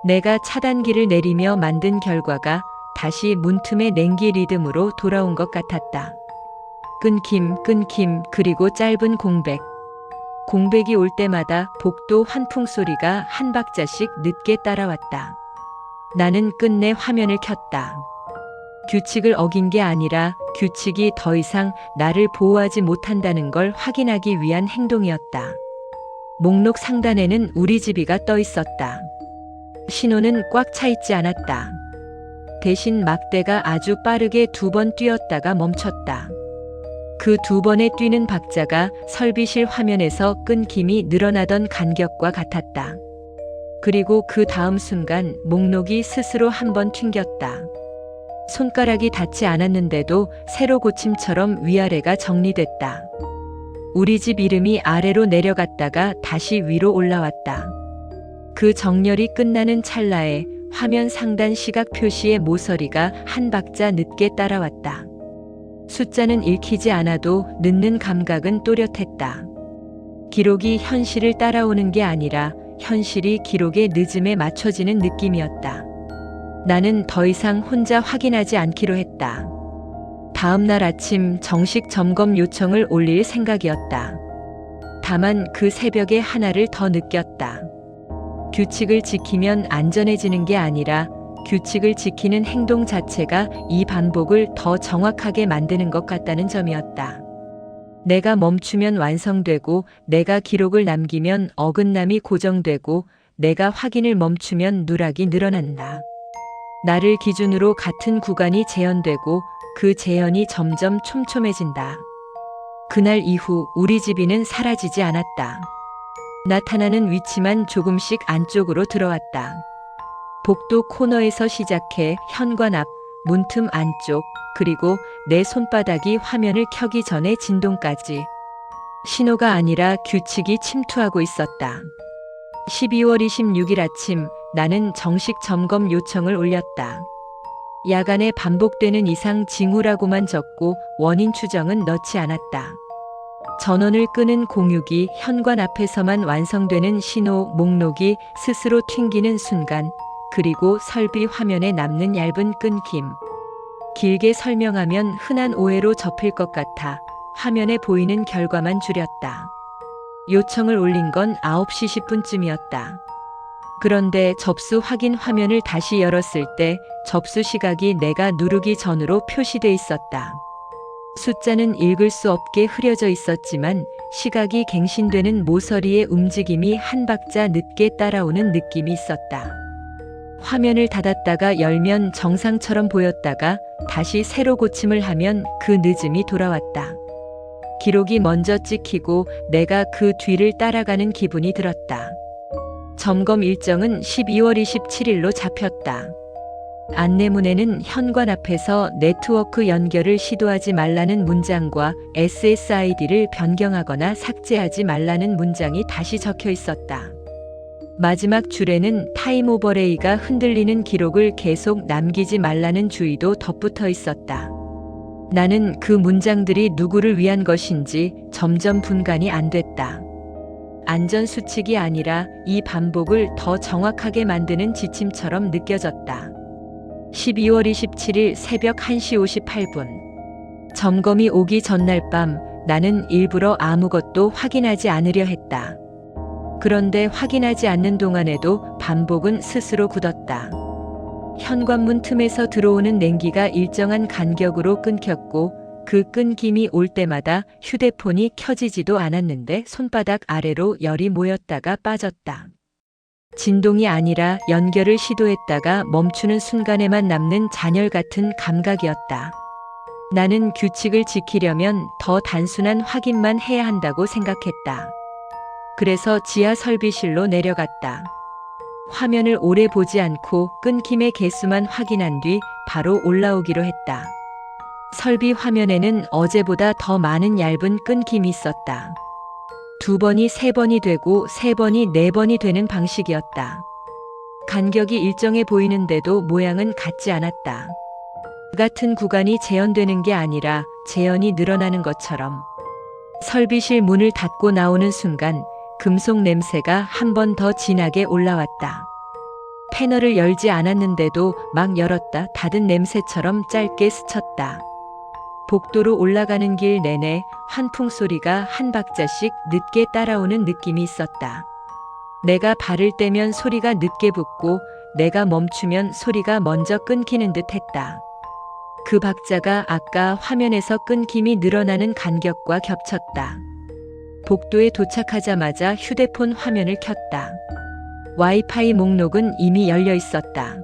내가 차단기를 내리며 만든 결과가 다시 문틈의 냉기 리듬으로 돌아온 것 같았다. 끊김, 그리고 짧은 공백. 공백이 올 때마다 복도 환풍 소리가 한 박자씩 늦게 따라왔다. 나는 끝내 화면을 켰다. 규칙을 어긴 게 아니라 규칙이 더 이상 나를 보호하지 못한다는 걸 확인하기 위한 행동이었다. 목록 상단에는 우리 집이가 떠 있었다. 신호는 꽉 차 있지 않았다. 대신 막대가 아주 빠르게 2번 뛰었다가 멈췄다. 그 2번의 뛰는 박자가 설비실 화면에서 끊김이 늘어나던 간격과 같았다. 그리고 그 다음 순간 목록이 스스로 한 번 튕겼다. 손가락이 닿지 않았는데도 세로 고침처럼 위아래가 정리됐다. 우리 집 이름이 아래로 내려갔다가 다시 위로 올라왔다. 그 정렬이 끝나는 찰나에 화면 상단 시각 표시의 모서리가 한 박자 늦게 따라왔다. 숫자는 읽히지 않아도 늦는 감각은 또렷했다. 기록이 현실을 따라오는 게 아니라 현실이 기록의 늦음에 맞춰지는 느낌이었다. 나는 더 이상 혼자 확인하지 않기로 했다. 다음 날 아침 정식 점검 요청을 올릴 생각이었다. 다만 그 새벽에 하나를 더 느꼈다. 규칙을 지키면 안전해지는 게 아니라 규칙을 지키는 행동 자체가 이 반복을 더 정확하게 만드는 것 같다는 점이었다. 내가 멈추면 완성되고, 내가 기록을 남기면 어긋남이 고정되고, 내가 확인을 멈추면 누락이 늘어난다. 나를 기준으로 같은 구간이 재현되고, 그 재현이 점점 촘촘해진다. 그날 이후 우리 집이는 사라지지 않았다. 나타나는 위치만 조금씩 안쪽으로 들어왔다. 복도 코너에서 시작해 현관 앞, 문틈 안쪽, 그리고 내 손바닥이 화면을 켜기 전에 진동까지. 신호가 아니라 규칙이 침투하고 있었다. 12월 26일 아침, 나는 정식 점검 요청을 올렸다. 야간에 반복되는 이상 징후라고만 적고 원인 추정은 넣지 않았다. 전원을 끄는 공유기, 현관 앞에서만 완성되는 신호 목록이 스스로 튕기는 순간, 그리고 설비 화면에 남는 얇은 끊김. 길게 설명하면 흔한 오해로 접힐 것 같아 화면에 보이는 결과만 줄였다. 요청을 올린 건 9시 10분쯤이었다. 그런데 접수 확인 화면을 다시 열었을 때 접수 시각이 내가 누르기 전으로 표시돼 있었다. 숫자는 읽을 수 없게 흐려져 있었지만 시각이 갱신되는 모서리의 움직임이 한 박자 늦게 따라오는 느낌이 있었다. 화면을 닫았다가 열면 정상처럼 보였다가 다시 새로 고침을 하면 그 늦음이 돌아왔다. 기록이 먼저 찍히고 내가 그 뒤를 따라가는 기분이 들었다. 점검 일정은 12월 27일로 잡혔다. 안내문에는 현관 앞에서 네트워크 연결을 시도하지 말라는 문장과 SSID를 변경하거나 삭제하지 말라는 문장이 다시 적혀 있었다. 마지막 줄에는 타임 오버레이가 흔들리는 기록을 계속 남기지 말라는 주의도 덧붙어 있었다. 나는 그 문장들이 누구를 위한 것인지 점점 분간이 안 됐다. 안전수칙이 아니라 이 반복을 더 정확하게 만드는 지침처럼 느껴졌다. 12월 27일 새벽 1시 58분. 점검이 오기 전날 밤 나는 일부러 아무것도 확인하지 않으려 했다. 그런데 확인하지 않는 동안에도 반복은 스스로 굳었다. 현관문 틈에서 들어오는 냉기가 일정한 간격으로 끊겼고 그 끊김이 올 때마다 휴대폰이 켜지지도 않았는데 손바닥 아래로 열이 모였다가 빠졌다. 진동이 아니라 연결을 시도했다가 멈추는 순간에만 남는 잔열 같은 감각이었다. 나는 규칙을 지키려면 더 단순한 확인만 해야 한다고 생각했다. 그래서 지하 설비실로 내려갔다. 화면을 오래 보지 않고 끊김의 개수만 확인한 뒤 바로 올라오기로 했다. 설비 화면에는 어제보다 더 많은 얇은 끊김이 있었다. 2번이 3번이 되고 3번이 4번이 되는 방식이었다. 간격이 일정해 보이는데도 모양은 같지 않았다. 같은 구간이 재현되는 게 아니라 재현이 늘어나는 것처럼. 설비실 문을 닫고 나오는 순간 금속 냄새가 한 번 더 진하게 올라왔다. 패널을 열지 않았는데도 막 열었다 닫은 냄새처럼 짧게 스쳤다. 복도로 올라가는 길 내내 환풍 소리가 한 박자씩 늦게 따라오는 느낌이 있었다. 내가 발을 떼면 소리가 늦게 붙고 내가 멈추면 소리가 먼저 끊기는 듯 했다. 그 박자가 아까 화면에서 끊김이 늘어나는 간격과 겹쳤다. 복도에 도착하자마자 휴대폰 화면을 켰다. 와이파이 목록은 이미 열려 있었다.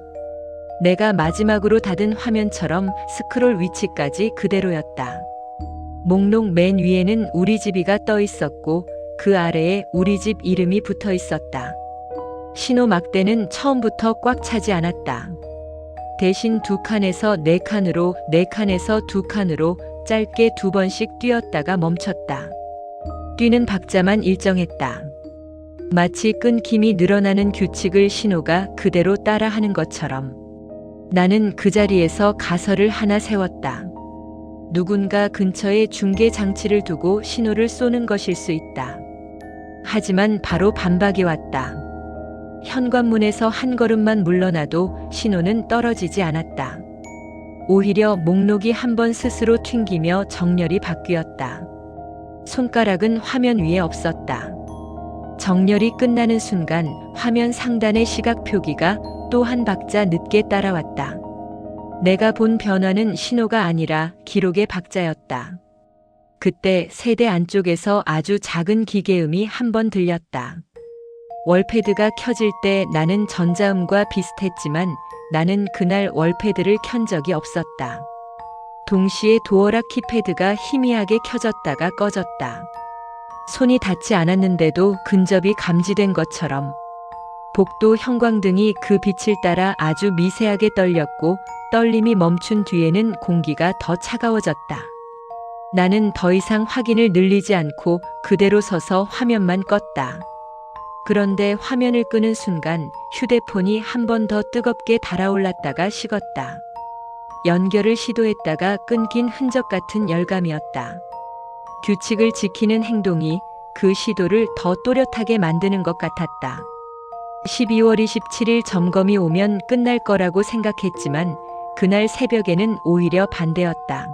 내가 마지막으로 닫은 화면처럼 스크롤 위치까지 그대로였다. 목록 맨 위에는 우리 집이가 떠 있었고 그 아래에 우리 집 이름이 붙어 있었다. 신호 막대는 처음부터 꽉 차지 않았다. 대신 2칸에서 4칸으로, 4칸에서 2칸으로 짧게 2번씩 뛰었다가 멈췄다. 뛰는 박자만 일정했다. 마치 끊김이 늘어나는 규칙을 신호가 그대로 따라하는 것처럼. 나는 그 자리에서 가설을 하나 세웠다. 누군가 근처에 중계 장치를 두고 신호를 쏘는 것일 수 있다. 하지만 바로 반박이 왔다. 현관문에서 한 걸음만 물러나도 신호는 떨어지지 않았다. 오히려 목록이 한 번 스스로 튕기며 정렬이 바뀌었다. 손가락은 화면 위에 없었다. 정렬이 끝나는 순간 화면 상단의 시각 표기가 또 한 박자 늦게 따라왔다. 내가 본 변화는 신호가 아니라 기록의 박자였다. 그때 세대 안쪽에서 아주 작은 기계음이 한 번 들렸다. 월패드가 켜질 때 나는 전자음과 비슷했지만 나는 그날 월패드를 켠 적이 없었다. 동시에 도어락 키패드가 희미하게 켜졌다가 꺼졌다. 손이 닿지 않았는데도 근접이 감지된 것처럼 복도 형광등이 그 빛을 따라 아주 미세하게 떨렸고 떨림이 멈춘 뒤에는 공기가 더 차가워졌다. 나는 더 이상 확인을 늘리지 않고 그대로 서서 화면만 껐다. 그런데 화면을 끄는 순간 휴대폰이 한 번 더 뜨겁게 달아올랐다가 식었다. 연결을 시도했다가 끊긴 흔적 같은 열감이었다. 규칙을 지키는 행동이 그 시도를 더 또렷하게 만드는 것 같았다. 12월 27일 점검이 오면 끝날 거라고 생각했지만 그날 새벽에는 오히려 반대였다.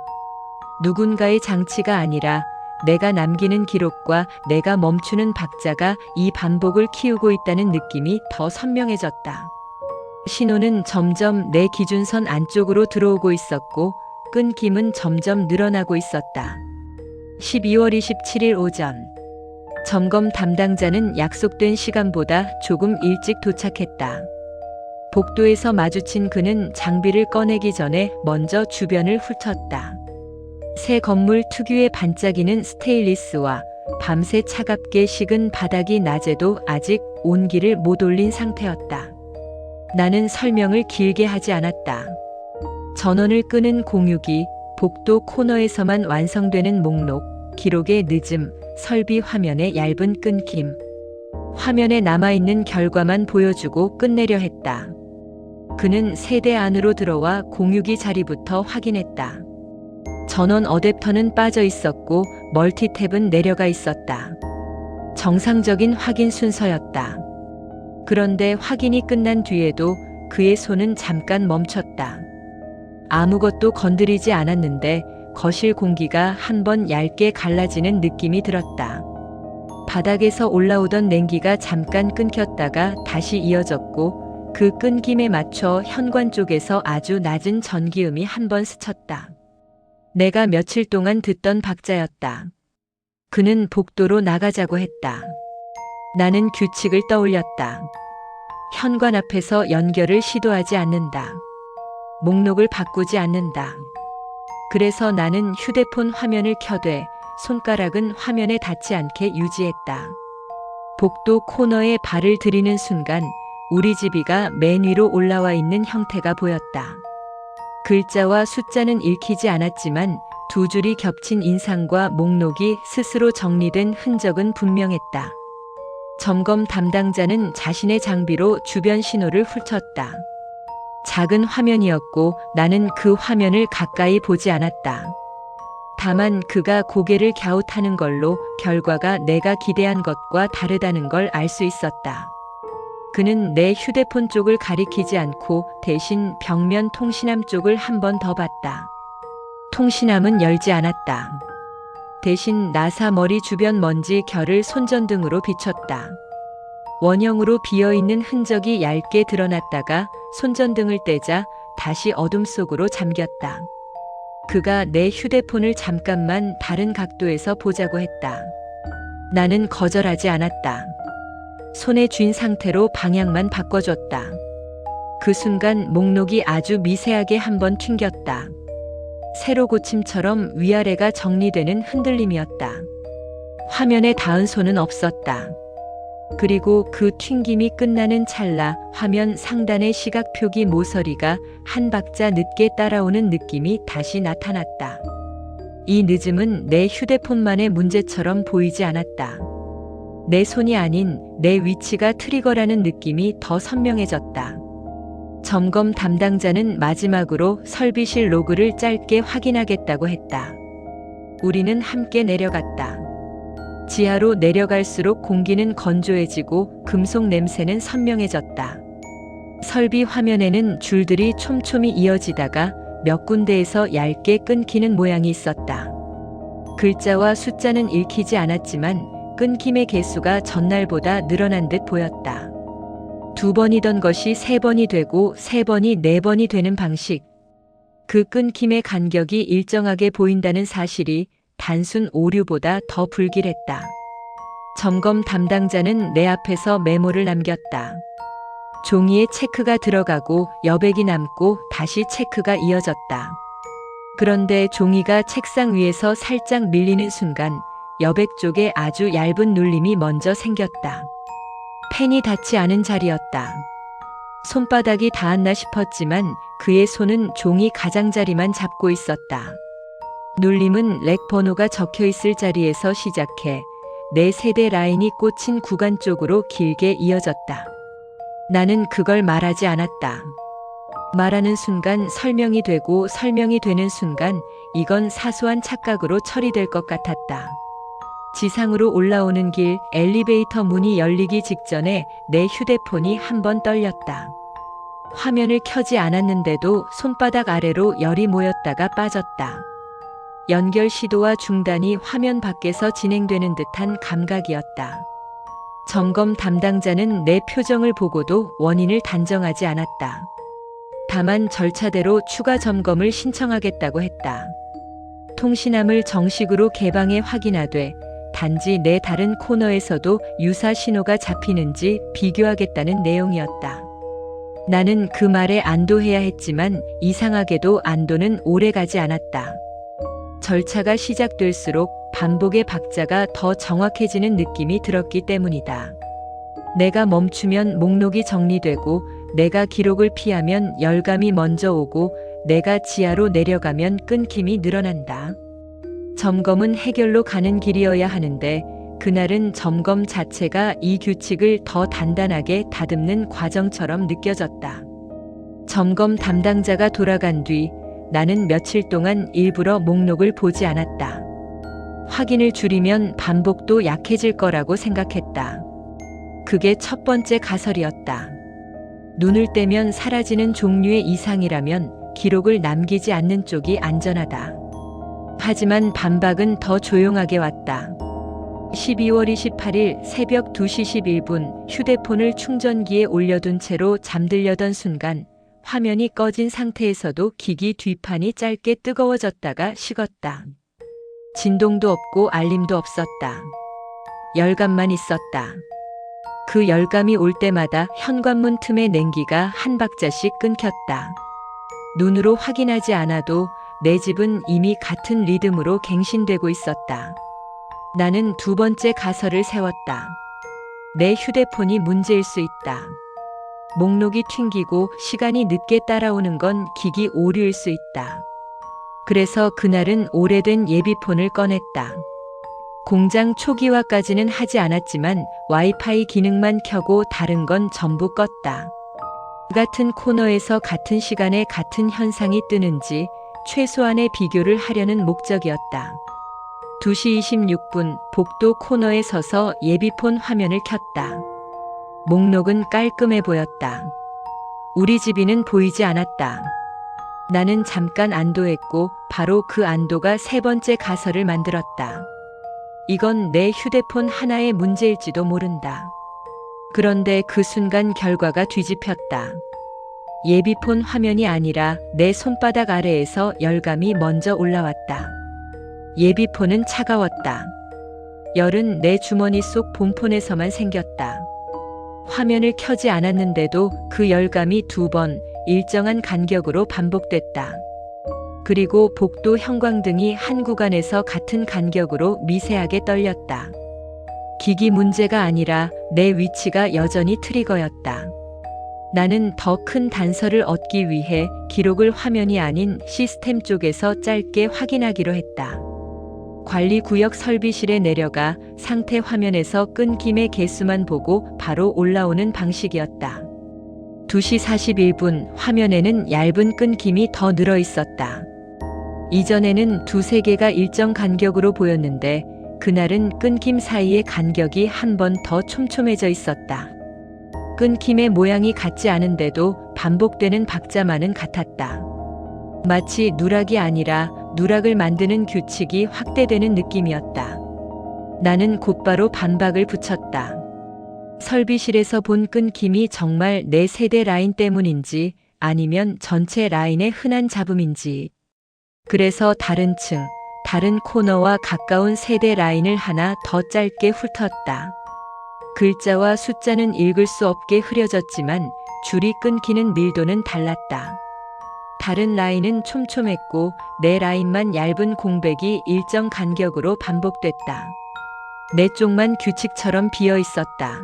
누군가의 장치가 아니라 내가 남기는 기록과 내가 멈추는 박자가 이 반복을 키우고 있다는 느낌이 더 선명해졌다. 신호는 점점 내 기준선 안쪽으로 들어오고 있었고 끊김은 점점 늘어나고 있었다. 12월 27일 오전 점검 담당자는 약속된 시간보다 조금 일찍 도착했다. 복도에서 마주친 그는 장비를 꺼내기 전에 먼저 주변을 훑었다. 새 건물 특유의 반짝이는 스테인리스와 밤새 차갑게 식은 바닥이 낮에도 아직 온기를 못 올린 상태였다. 나는 설명을 길게 하지 않았다. 전원을 끄는 공유기, 복도 코너에서만 완성되는 목록, 기록의 늦음, 설비 화면의 얇은 끊김. 화면에 남아있는 결과만 보여주고 끝내려 했다. 그는 세대 안으로 들어와 공유기 자리부터 확인했다. 전원 어댑터는 빠져 있었고 멀티탭은 내려가 있었다. 정상적인 확인 순서였다. 그런데 확인이 끝난 뒤에도 그의 손은 잠깐 멈췄다. 아무것도 건드리지 않았는데 거실 공기가 한 번 얇게 갈라지는 느낌이 들었다. 바닥에서 올라오던 냉기가 잠깐 끊겼다가 다시 이어졌고 그 끊김에 맞춰 현관 쪽에서 아주 낮은 전기음이 한 번 스쳤다. 내가 며칠 동안 듣던 박자였다. 그는 복도로 나가자고 했다. 나는 규칙을 떠올렸다. 현관 앞에서 연결을 시도하지 않는다. 목록을 바꾸지 않는다. 그래서 나는 휴대폰 화면을 켜되 손가락은 화면에 닿지 않게 유지했다. 복도 코너에 발을 들이는 순간 우리 집이가 맨 위로 올라와 있는 형태가 보였다. 글자와 숫자는 읽히지 않았지만 두 줄이 겹친 인상과 목록이 스스로 정리된 흔적은 분명했다. 점검 담당자는 자신의 장비로 주변 신호를 훑었다. 작은 화면이었고 나는 그 화면을 가까이 보지 않았다. 다만 그가 고개를 갸웃하는 걸로 결과가 내가 기대한 것과 다르다는 걸 알 수 있었다. 그는 내 휴대폰 쪽을 가리키지 않고 대신 벽면 통신함 쪽을 한 번 더 봤다. 통신함은 열지 않았다. 대신 나사 머리 주변 먼지 결을 손전등으로 비췄다. 원형으로 비어있는 흔적이 얇게 드러났다가 손전등을 떼자 다시 어둠 속으로 잠겼다. 그가 내 휴대폰을 잠깐만 다른 각도에서 보자고 했다. 나는 거절하지 않았다. 손에 쥔 상태로 방향만 바꿔줬다. 그 순간 목록이 아주 미세하게 한 번 튕겼다. 세로 고침처럼 위아래가 정리되는 흔들림이었다. 화면에 닿은 손은 없었다. 그리고 그 튕김이 끝나는 찰나 화면 상단의 시각 표기 모서리가 한 박자 늦게 따라오는 느낌이 다시 나타났다. 이 늦음은 내 휴대폰만의 문제처럼 보이지 않았다. 내 손이 아닌 내 위치가 트리거라는 느낌이 더 선명해졌다. 점검 담당자는 마지막으로 설비실 로그를 짧게 확인하겠다고 했다. 우리는 함께 내려갔다. 지하로 내려갈수록 공기는 건조해지고 금속 냄새는 선명해졌다. 설비 화면에는 줄들이 촘촘히 이어지다가 몇 군데에서 얇게 끊기는 모양이 있었다. 글자와 숫자는 읽히지 않았지만 끊김의 개수가 전날보다 늘어난 듯 보였다. 2번이던 것이 3번이 되고 3번이 4번이 되는 방식. 그 끊김의 간격이 일정하게 보인다는 사실이 단순 오류보다 더 불길했다. 점검 담당자는 내 앞에서 메모를 남겼다. 종이에 체크가 들어가고 여백이 남고 다시 체크가 이어졌다. 그런데 종이가 책상 위에서 살짝 밀리는 순간 여백 쪽에 아주 얇은 눌림이 먼저 생겼다. 펜이 닿지 않은 자리였다. 손바닥이 닿았나 싶었지만 그의 손은 종이 가장자리만 잡고 있었다. 눌림은 렉 번호가 적혀 있을 자리에서 시작해 내 세대 라인이 꽂힌 구간 쪽으로 길게 이어졌다. 나는 그걸 말하지 않았다. 말하는 순간 설명이 되고 설명이 되는 순간 이건 사소한 착각으로 처리될 것 같았다. 지상으로 올라오는 길 엘리베이터 문이 열리기 직전에 내 휴대폰이 한 번 떨렸다. 화면을 켜지 않았는데도 손바닥 아래로 열이 모였다가 빠졌다. 연결 시도와 중단이 화면 밖에서 진행되는 듯한 감각이었다. 점검 담당자는 내 표정을 보고도 원인을 단정하지 않았다. 다만 절차대로 추가 점검을 신청하겠다고 했다. 통신함을 정식으로 개방해 확인하되 단지 내 다른 코너에서도 유사 신호가 잡히는지 비교하겠다는 내용이었다. 나는 그 말에 안도해야 했지만 이상하게도 안도는 오래가지 않았다. 절차가 시작될수록 반복의 박자가 더 정확해지는 느낌이 들었기 때문이다. 내가 멈추면 목록이 정리되고 내가 기록을 피하면 열감이 먼저 오고 내가 지하로 내려가면 끊김이 늘어난다. 점검은 해결로 가는 길이어야 하는데 그날은 점검 자체가 이 규칙을 더 단단하게 다듬는 과정처럼 느껴졌다. 점검 담당자가 돌아간 뒤 나는 며칠 동안 일부러 목록을 보지 않았다. 확인을 줄이면 반복도 약해질 거라고 생각했다. 그게 첫 번째 가설이었다. 눈을 떼면 사라지는 종류의 이상이라면 기록을 남기지 않는 쪽이 안전하다. 하지만 반박은 더 조용하게 왔다. 12월 28일 새벽 2시 11분 휴대폰을 충전기에 올려둔 채로 잠들려던 순간 화면이 꺼진 상태에서도 기기 뒷판이 짧게 뜨거워졌다가 식었다. 진동도 없고 알림도 없었다. 열감만 있었다. 그 열감이 올 때마다 현관문 틈의 냉기가 한 박자씩 끊겼다. 눈으로 확인하지 않아도 내 집은 이미 같은 리듬으로 갱신되고 있었다. 나는 두 번째 가설을 세웠다. 내 휴대폰이 문제일 수 있다. 목록이 튕기고 시간이 늦게 따라오는 건 기기 오류일 수 있다. 그래서 그날은 오래된 예비폰을 꺼냈다. 공장 초기화까지는 하지 않았지만 와이파이 기능만 켜고 다른 건 전부 껐다. 같은 코너에서 같은 시간에 같은 현상이 뜨는지 최소한의 비교를 하려는 목적이었다. 2시 26분 복도 코너에 서서 예비폰 화면을 켰다. 목록은 깔끔해 보였다. 우리 집이는 보이지 않았다. 나는 잠깐 안도했고 바로 그 안도가 세 번째 가설을 만들었다. 이건 내 휴대폰 하나의 문제일지도 모른다. 그런데 그 순간 결과가 뒤집혔다. 예비폰 화면이 아니라 내 손바닥 아래에서 열감이 먼저 올라왔다. 예비폰은 차가웠다. 열은 내 주머니 속 본폰에서만 생겼다. 화면을 켜지 않았는데도 그 열감이 2번 일정한 간격으로 반복됐다. 그리고 복도 형광등이 한 구간에서 같은 간격으로 미세하게 떨렸다. 기기 문제가 아니라 내 위치가 여전히 트리거였다. 나는 더 큰 단서를 얻기 위해 기록을 화면이 아닌 시스템 쪽에서 짧게 확인하기로 했다. 관리구역 설비실에 내려가 상태 화면에서 끊김의 개수만 보고 바로 올라오는 방식이었다. 2시 41분 화면에는 얇은 끊김이 더 늘어 있었다. 이전에는 두세 개가 일정 간격으로 보였는데 그날은 끊김 사이의 간격이 한 번 더 촘촘해져 있었다. 끊김의 모양이 같지 않은데도 반복되는 박자만은 같았다. 마치 누락이 아니라 누락을 만드는 규칙이 확대되는 느낌이었다. 나는 곧바로 반박을 붙였다. 설비실에서 본 끊김이 정말 내 세대 라인 때문인지 아니면 전체 라인의 흔한 잡음인지. 그래서 다른 층, 다른 코너와 가까운 세대 라인을 하나 더 짧게 훑었다. 글자와 숫자는 읽을 수 없게 흐려졌지만 줄이 끊기는 밀도는 달랐다. 다른 라인은 촘촘했고 내 라인만 얇은 공백이 일정 간격으로 반복됐다. 내 쪽만 규칙처럼 비어 있었다.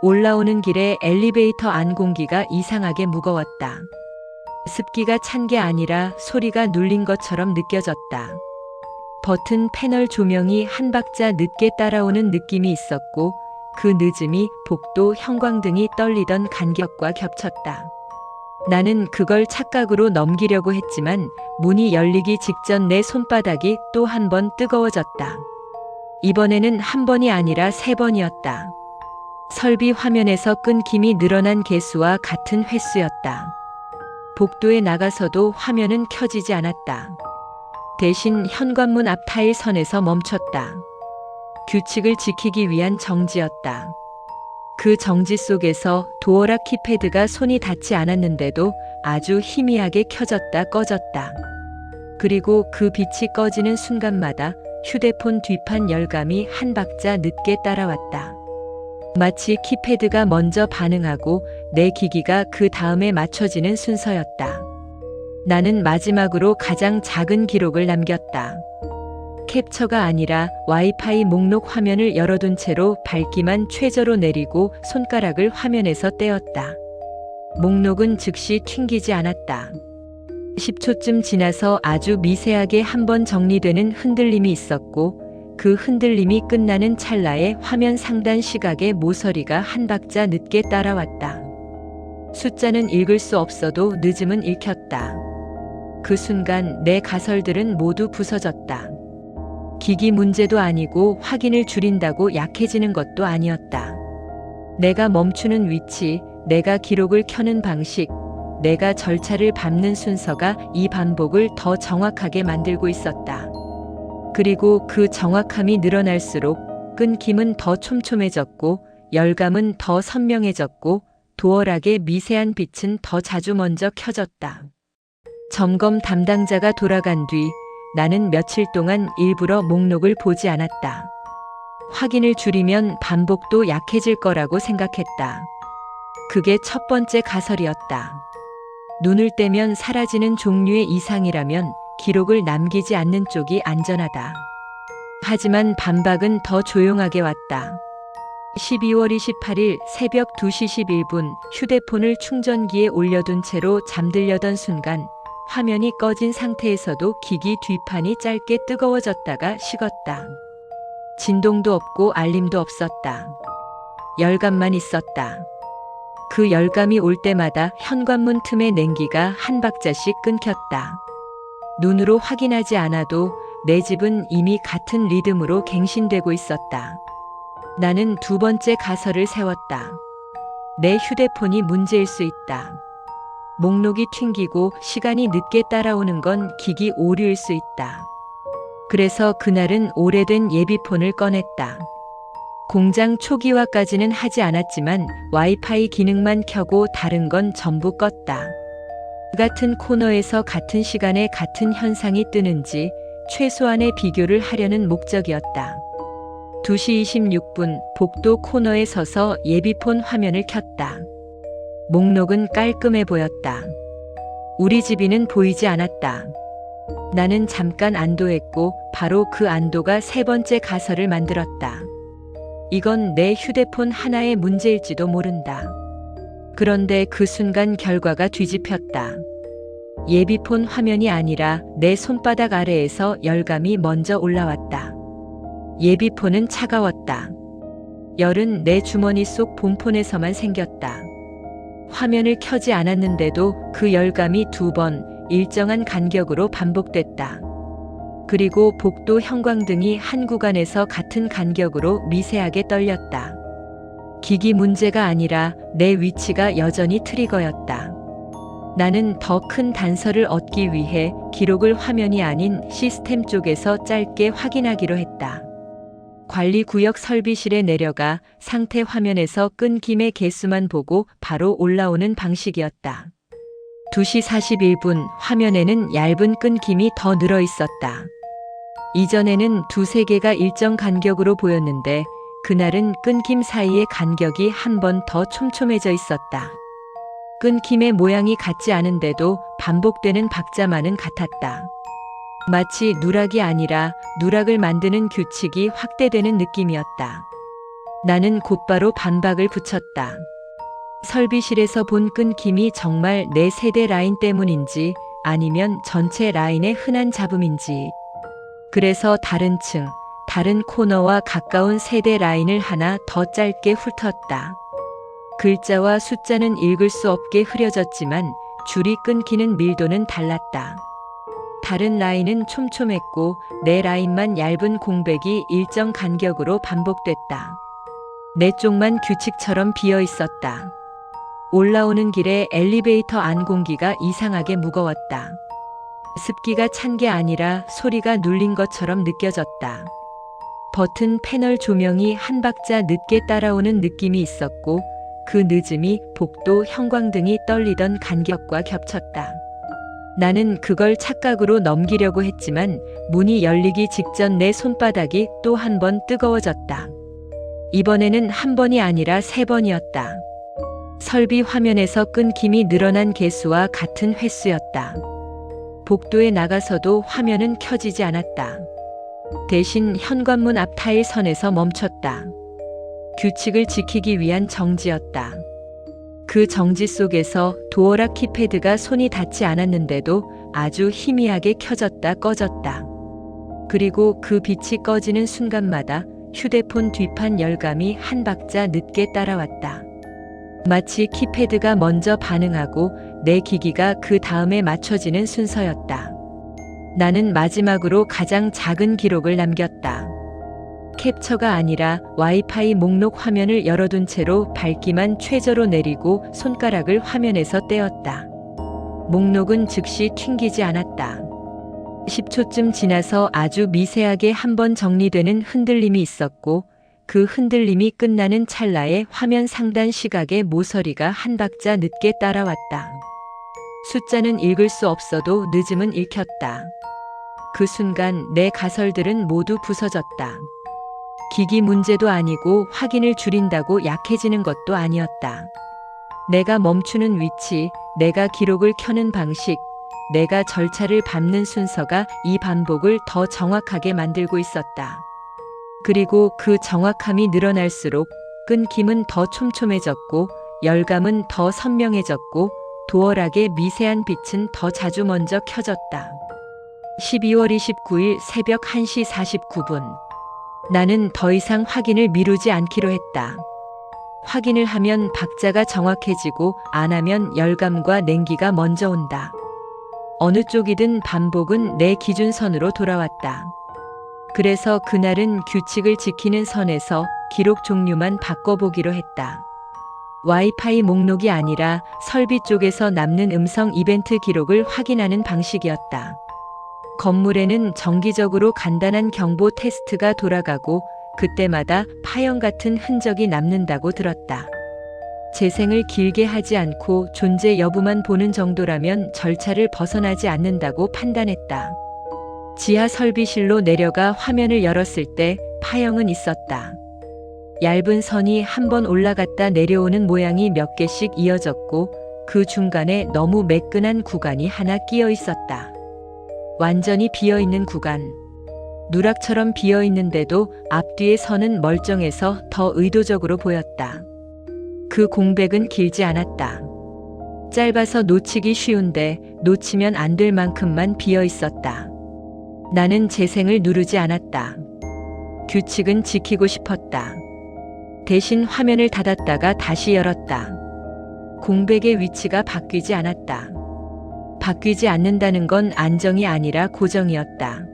올라오는 길에 엘리베이터 안 공기가 이상하게 무거웠다. 습기가 찬 게 아니라 소리가 눌린 것처럼 느껴졌다. 버튼 패널 조명이 한 박자 늦게 따라오는 느낌이 있었고 그 늦음이 복도 형광등이 떨리던 간격과 겹쳤다. 나는 그걸 착각으로 넘기려고 했지만 문이 열리기 직전 내 손바닥이 또 한 번 뜨거워졌다. 이번에는 한 번이 아니라 3번이었다. 설비 화면에서 끊김이 늘어난 개수와 같은 횟수였다. 복도에 나가서도 화면은 켜지지 않았다. 대신 현관문 앞 타일 선에서 멈췄다. 규칙을 지키기 위한 정지였다. 그 정지 속에서 도어락 키패드가 손이 닿지 않았는데도 아주 희미하게 켜졌다 꺼졌다. 그리고 그 빛이 꺼지는 순간마다 휴대폰 뒷판 열감이 한 박자 늦게 따라왔다. 마치 키패드가 먼저 반응하고 내 기기가 그 다음에 맞춰지는 순서였다. 나는 마지막으로 가장 작은 기록을 남겼다. 캡처가 아니라 와이파이 목록 화면을 열어둔 채로 밝기만 최저로 내리고 손가락을 화면에서 떼었다. 목록은 즉시 튕기지 않았다. 10초쯤 지나서 아주 미세하게 한번 정리되는 흔들림이 있었고 그 흔들림이 끝나는 찰나에 화면 상단 시각의 모서리가 한 박자 늦게 따라왔다. 숫자는 읽을 수 없어도 늦음은 읽혔다. 그 순간 내 가설들은 모두 부서졌다. 기기 문제도 아니고 확인을 줄인다고 약해지는 것도 아니었다. 내가 멈추는 위치, 내가 기록을 켜는 방식, 내가 절차를 밟는 순서가 이 반복을 더 정확하게 만들고 있었다. 그리고 그 정확함이 늘어날수록 끊김은 더 촘촘해졌고 열감은 더 선명해졌고 도어락의 미세한 빛은 더 자주 먼저 켜졌다. 점검 담당자가 돌아간 뒤 나는 며칠 동안 일부러 목록을 보지 않았다. 확인을 줄이면 반복도 약해질 거라고 생각했다. 그게 첫 번째 가설이었다. 눈을 떼면 사라지는 종류의 이상이라면 기록을 남기지 않는 쪽이 안전하다. 하지만 반박은 더 조용하게 왔다. 12월 28일 새벽 2시 11분 휴대폰을 충전기에 올려둔 채로 잠들려던 순간 화면이 꺼진 상태에서도 기기 뒷판이 짧게 뜨거워졌다가 식었다. 진동도 없고 알림도 없었다. 열감만 있었다. 그 열감이 올 때마다 현관문 틈의 냉기가 한 박자씩 끊겼다. 눈으로 확인하지 않아도 내 집은 이미 같은 리듬으로 갱신되고 있었다. 나는 두 번째 가설을 세웠다. 내 휴대폰이 문제일 수 있다. 목록이 튕기고 시간이 늦게 따라오는 건 기기 오류일 수 있다. 그래서 그날은 오래된 예비폰을 꺼냈다. 공장 초기화까지는 하지 않았지만 와이파이 기능만 켜고 다른 건 전부 껐다. 같은 코너에서 같은 시간에 같은 현상이 뜨는지 최소한의 비교를 하려는 목적이었다. 2시 26분 복도 코너에 서서 예비폰 화면을 켰다. 목록은 깔끔해 보였다. 우리 집이는 보이지 않았다. 나는 잠깐 안도했고 바로 그 안도가 세 번째 가설을 만들었다. 이건 내 휴대폰 하나의 문제일지도 모른다. 그런데 그 순간 결과가 뒤집혔다. 예비폰 화면이 아니라 내 손바닥 아래에서 열감이 먼저 올라왔다. 예비폰은 차가웠다. 열은 내 주머니 속 본폰에서만 생겼다. 화면을 켜지 않았는데도 그 열감이 2번 일정한 간격으로 반복됐다. 그리고 복도 형광등이 한 구간에서 같은 간격으로 미세하게 떨렸다. 기기 문제가 아니라 내 위치가 여전히 트리거였다. 나는 더 큰 단서를 얻기 위해 기록을 화면이 아닌 시스템 쪽에서 짧게 확인하기로 했다. 관리구역 설비실에 내려가 상태 화면에서 끊김의 개수만 보고 바로 올라오는 방식이었다. 2시 41분 화면에는 얇은 끊김이 더 늘어 있었다. 이전에는 2~3개가 일정 간격으로 보였는데 그날은 끊김 사이의 간격이 한 번 더 촘촘해져 있었다. 끊김의 모양이 같지 않은데도 반복되는 박자만은 같았다. 마치 누락이 아니라 누락을 만드는 규칙이 확대되는 느낌이었다. 나는 곧바로 반박을 붙였다. 설비실에서 본 끊김이 정말 내 세대 라인 때문인지 아니면 전체 라인의 흔한 잡음인지. 그래서 다른 층, 다른 코너와 가까운 세대 라인을 하나 더 짧게 훑었다. 글자와 숫자는 읽을 수 없게 흐려졌지만 줄이 끊기는 밀도는 달랐다. 다른 라인은 촘촘했고 내 라인만 얇은 공백이 일정 간격으로 반복됐다. 내 쪽만 규칙처럼 비어 있었다. 올라오는 길에 엘리베이터 안 공기가 이상하게 무거웠다. 습기가 찬 게 아니라 소리가 눌린 것처럼 느껴졌다. 버튼 패널 조명이 한 박자 늦게 따라오는 느낌이 있었고 그 늦음이 복도 형광등이 떨리던 간격과 겹쳤다. 나는 그걸 착각으로 넘기려고 했지만 문이 열리기 직전 내 손바닥이 또 한 번 뜨거워졌다. 이번에는 한 번이 아니라 3번이었다. 설비 화면에서 끊김이 늘어난 개수와 같은 횟수였다. 복도에 나가서도 화면은 켜지지 않았다. 대신 현관문 앞 타일 선에서 멈췄다. 규칙을 지키기 위한 정지였다. 그 정지 속에서 도어락 키패드가 손이 닿지 않았는데도 아주 희미하게 켜졌다 꺼졌다. 그리고 그 빛이 꺼지는 순간마다 휴대폰 뒷판 열감이 한 박자 늦게 따라왔다. 마치 키패드가 먼저 반응하고 내 기기가 그 다음에 맞춰지는 순서였다. 나는 마지막으로 가장 작은 기록을 남겼다. 캡처가 아니라 와이파이 목록 화면을 열어둔 채로 밝기만 최저로 내리고 손가락을 화면에서 떼었다. 목록은 즉시 튕기지 않았다. 10초쯤 지나서 아주 미세하게 한번 정리되는 흔들림이 있었고 그 흔들림이 끝나는 찰나에 화면 상단 시각의 모서리가 한 박자 늦게 따라왔다. 숫자는 읽을 수 없어도 늦음은 읽혔다. 그 순간 내 가설들은 모두 부서졌다. 기기 문제도 아니고 확인을 줄인다고 약해지는 것도 아니었다. 내가 멈추는 위치, 내가 기록을 켜는 방식, 내가 절차를 밟는 순서가 이 반복을 더 정확하게 만들고 있었다. 그리고 그 정확함이 늘어날수록 끊김은 더 촘촘해졌고 열감은 더 선명해졌고 도어락의 미세한 빛은 더 자주 먼저 켜졌다. 12월 29일 새벽 1시 49분. 나는 더 이상 확인을 미루지 않기로 했다. 확인을 하면 박자가 정확해지고 안 하면 열감과 냉기가 먼저 온다. 어느 쪽이든 반복은 내 기준선으로 돌아왔다. 그래서 그날은 규칙을 지키는 선에서 기록 종류만 바꿔보기로 했다. 와이파이 목록이 아니라 설비 쪽에서 남는 음성 이벤트 기록을 확인하는 방식이었다. 건물에는 정기적으로 간단한 경보 테스트가 돌아가고 그때마다 파형 같은 흔적이 남는다고 들었다. 재생을 길게 하지 않고 존재 여부만 보는 정도라면 절차를 벗어나지 않는다고 판단했다. 지하 설비실로 내려가 화면을 열었을 때 파형은 있었다. 얇은 선이 한 번 올라갔다 내려오는 모양이 몇 개씩 이어졌고 그 중간에 너무 매끈한 구간이 하나 끼어 있었다. 완전히 비어있는 구간. 누락처럼 비어있는데도 앞뒤의 선은 멀쩡해서 더 의도적으로 보였다. 그 공백은 길지 않았다. 짧아서 놓치기 쉬운데 놓치면 안 될 만큼만 비어있었다. 나는 재생을 누르지 않았다. 규칙은 지키고 싶었다. 대신 화면을 닫았다가 다시 열었다. 공백의 위치가 바뀌지 않았다. 바뀌지 않는다는 건 안정이 아니라 고정이었다.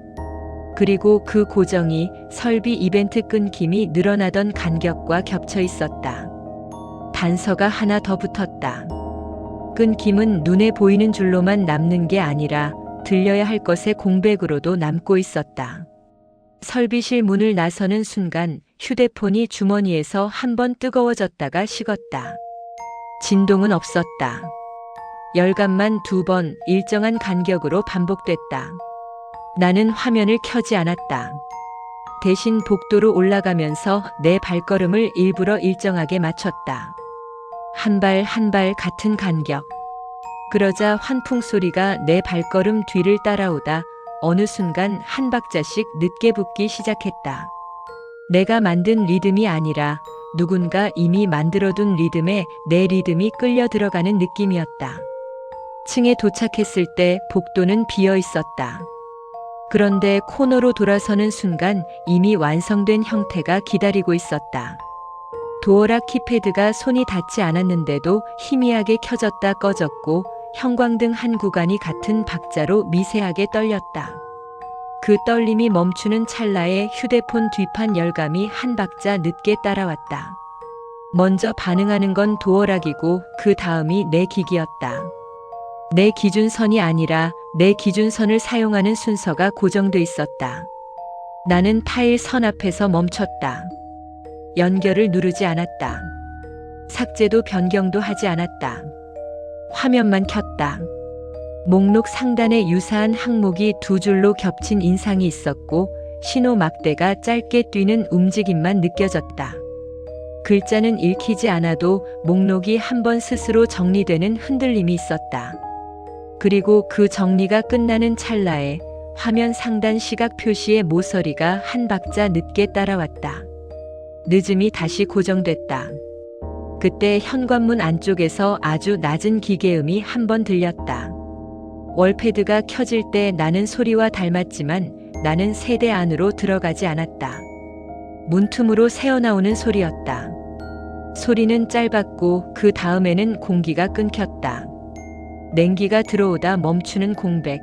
그리고 그 고정이 설비 이벤트 끊김이 늘어나던 간격과 겹쳐 있었다. 단서가 하나 더 붙었다. 끊김은 눈에 보이는 줄로만 남는 게 아니라 들려야 할 것의 공백으로도 남고 있었다. 설비실 문을 나서는 순간 휴대폰이 주머니에서 한 번 뜨거워졌다가 식었다. 진동은 없었다. 열감만 2번 일정한 간격으로 반복됐다. 나는 화면을 켜지 않았다. 대신 복도로 올라가면서 내 발걸음을 일부러 일정하게 맞췄다. 한 발 한 발 같은 간격. 그러자 환풍 소리가 내 발걸음 뒤를 따라오다 어느 순간 한 박자씩 늦게 붙기 시작했다. 내가 만든 리듬이 아니라 누군가 이미 만들어둔 리듬에 내 리듬이 끌려 들어가는 느낌이었다. 층에 도착했을 때 복도는 비어 있었다. 그런데 코너로 돌아서는 순간 이미 완성된 형태가 기다리고 있었다. 도어락 키패드가 손이 닿지 않았는데도 희미하게 켜졌다 꺼졌고 형광등 한 구간이 같은 박자로 미세하게 떨렸다. 그 떨림이 멈추는 찰나에 휴대폰 뒷판 열감이 한 박자 늦게 따라왔다. 먼저 반응하는 건 도어락이고 그 다음이 내 기기였다. 내 기준선이 아니라 내 기준선을 사용하는 순서가 고정돼 있었다. 나는 타일 선 앞에서 멈췄다. 연결을 누르지 않았다. 삭제도 변경도 하지 않았다. 화면만 켰다. 목록 상단에 유사한 항목이 2줄로 겹친 인상이 있었고 신호 막대가 짧게 뛰는 움직임만 느껴졌다. 글자는 읽히지 않아도 목록이 한번 스스로 정리되는 흔들림이 있었다. 그리고 그 정리가 끝나는 찰나에 화면 상단 시각 표시의 모서리가 한 박자 늦게 따라왔다. 늦음이 다시 고정됐다. 그때 현관문 안쪽에서 아주 낮은 기계음이 한 번 들렸다. 월패드가 켜질 때 나는 소리와 닮았지만 나는 세대 안으로 들어가지 않았다. 문틈으로 새어나오는 소리였다. 소리는 짧았고 그 다음에는 공기가 끊겼다. 냉기가 들어오다 멈추는 공백.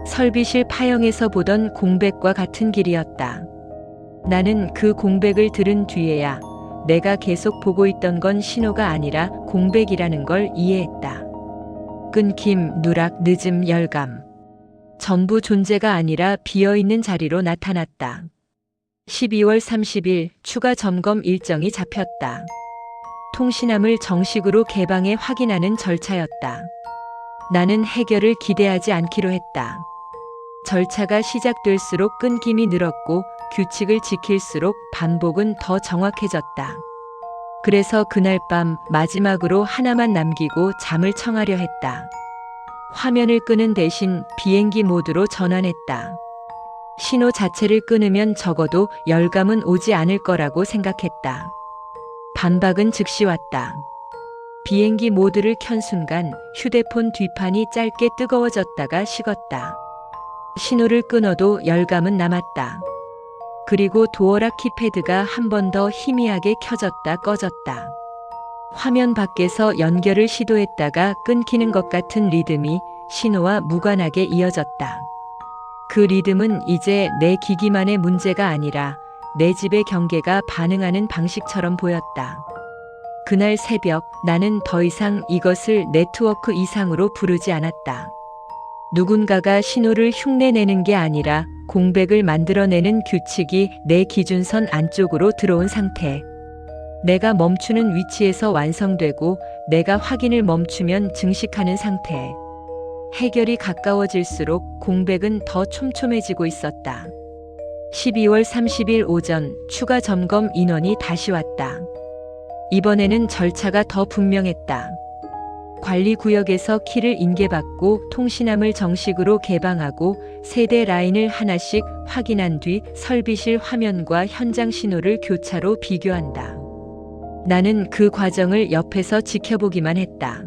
설비실 파형에서 보던 공백과 같은 길이었다. 나는 그 공백을 들은 뒤에야 내가 계속 보고 있던 건 신호가 아니라 공백이라는 걸 이해했다. 끊김, 누락, 늦음, 열감. 전부 존재가 아니라 비어있는 자리로 나타났다. 12월 30일 추가 점검 일정이 잡혔다. 통신함을 정식으로 개방해 확인하는 절차였다. 나는 해결을 기대하지 않기로 했다. 절차가 시작될수록 끊김이 늘었고 규칙을 지킬수록 반복은 더 정확해졌다. 그래서 그날 밤 마지막으로 하나만 남기고 잠을 청하려 했다. 화면을 끄는 대신 비행기 모드로 전환했다. 신호 자체를 끊으면 적어도 열감은 오지 않을 거라고 생각했다. 반박은 즉시 왔다. 비행기 모드를 켠 순간 휴대폰 뒷판이 짧게 뜨거워졌다가 식었다. 신호를 끊어도 열감은 남았다. 그리고 도어락 키패드가 한 번 더 희미하게 켜졌다 꺼졌다. 화면 밖에서 연결을 시도했다가 끊기는 것 같은 리듬이 신호와 무관하게 이어졌다. 그 리듬은 이제 내 기기만의 문제가 아니라 내 집의 경계가 반응하는 방식처럼 보였다. 그날 새벽 나는 더 이상 이것을 네트워크 이상으로 부르지 않았다. 누군가가 신호를 흉내내는 게 아니라 공백을 만들어내는 규칙이 내 기준선 안쪽으로 들어온 상태. 내가 멈추는 위치에서 완성되고 내가 확인을 멈추면 증식하는 상태. 해결이 가까워질수록 공백은 더 촘촘해지고 있었다. 12월 30일 오전 추가 점검 인원이 다시 왔다. 이번에는 절차가 더 분명했다. 관리구역에서 키를 인계받고 통신함을 정식으로 개방하고 세대 라인을 하나씩 확인한 뒤 설비실 화면과 현장 신호를 교차로 비교한다. 나는 그 과정을 옆에서 지켜보기만 했다.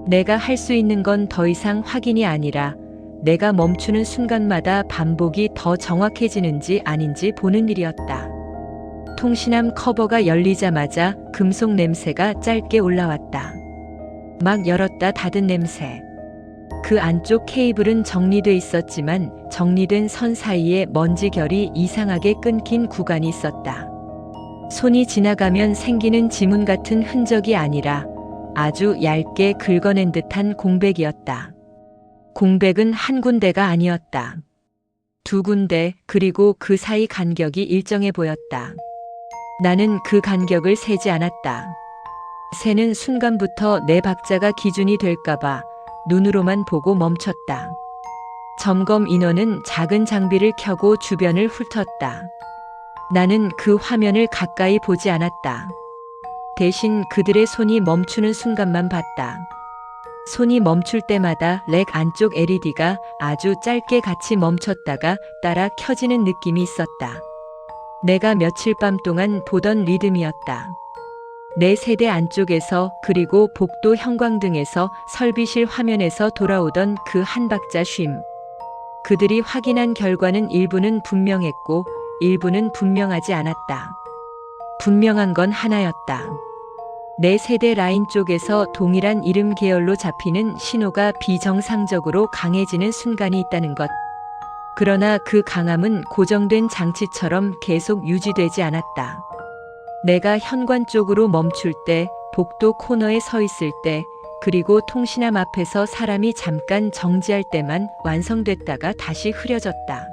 내가 할 수 있는 건 더 이상 확인이 아니라 내가 멈추는 순간마다 반복이 더 정확해지는지 아닌지 보는 일이었다. 통신함 커버가 열리자마자 금속 냄새가 짧게 올라왔다. 막 열었다 닫은 냄새. 그 안쪽 케이블은 정리돼 있었지만 정리된 선 사이에 먼지 결이 이상하게 끊긴 구간이 있었다. 손이 지나가면 생기는 지문 같은 흔적이 아니라 아주 얇게 긁어낸 듯한 공백이었다. 공백은 한 군데가 아니었다. 두 군데, 그리고 그 사이 간격이 일정해 보였다. 나는 그 간격을 세지 않았다. 세는 순간부터 내 박자가 기준이 될까봐 눈으로만 보고 멈췄다. 점검 인원은 작은 장비를 켜고 주변을 훑었다. 나는 그 화면을 가까이 보지 않았다. 대신 그들의 손이 멈추는 순간만 봤다. 손이 멈출 때마다 렉 안쪽 LED가 아주 짧게 같이 멈췄다가 따라 켜지는 느낌이 있었다. 내가 며칠 밤 동안 보던 리듬이었다. 내 세대 안쪽에서, 그리고 복도 형광등에서, 설비실 화면에서 돌아오던 그 한 박자 쉼. 그들이 확인한 결과는 일부는 분명했고 일부는 분명하지 않았다. 분명한 건 하나였다. 내 세대 라인 쪽에서 동일한 이름 계열로 잡히는 신호가 비정상적으로 강해지는 순간이 있다는 것. 그러나 그 강함은 고정된 장치처럼 계속 유지되지 않았다. 내가 현관 쪽으로 멈출 때, 복도 코너에 서 있을 때, 그리고 통신함 앞에서 사람이 잠깐 정지할 때만 완성됐다가 다시 흐려졌다.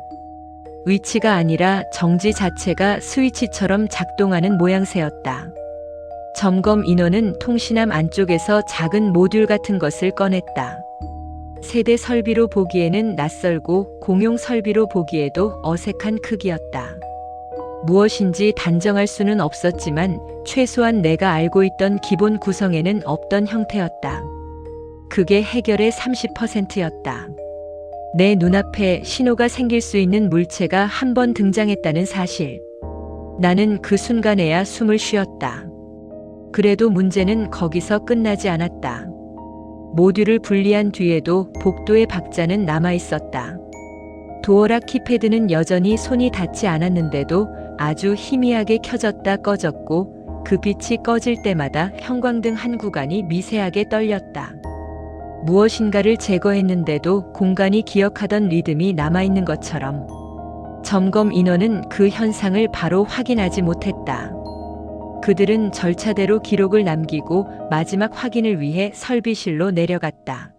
위치가 아니라 정지 자체가 스위치처럼 작동하는 모양새였다. 점검 인원은 통신함 안쪽에서 작은 모듈 같은 것을 꺼냈다. 세대 설비로 보기에는 낯설고 공용 설비로 보기에도 어색한 크기였다. 무엇인지 단정할 수는 없었지만 최소한 내가 알고 있던 기본 구성에는 없던 형태였다. 그게 해결의 30%였다. 내 눈앞에 신호가 생길 수 있는 물체가 한 번 등장했다는 사실. 나는 그 순간에야 숨을 쉬었다. 그래도 문제는 거기서 끝나지 않았다. 모듈을 분리한 뒤에도 복도의 박자는 남아 있었다. 도어락 키패드는 여전히 손이 닿지 않았는데도 아주 희미하게 켜졌다 꺼졌고 그 빛이 꺼질 때마다 형광등 한 구간이 미세하게 떨렸다. 무엇인가를 제거했는데도 공간이 기억하던 리듬이 남아있는 것처럼. 점검 인원은 그 현상을 바로 확인하지 못했다. 그들은 절차대로 기록을 남기고 마지막 확인을 위해 설비실로 내려갔다.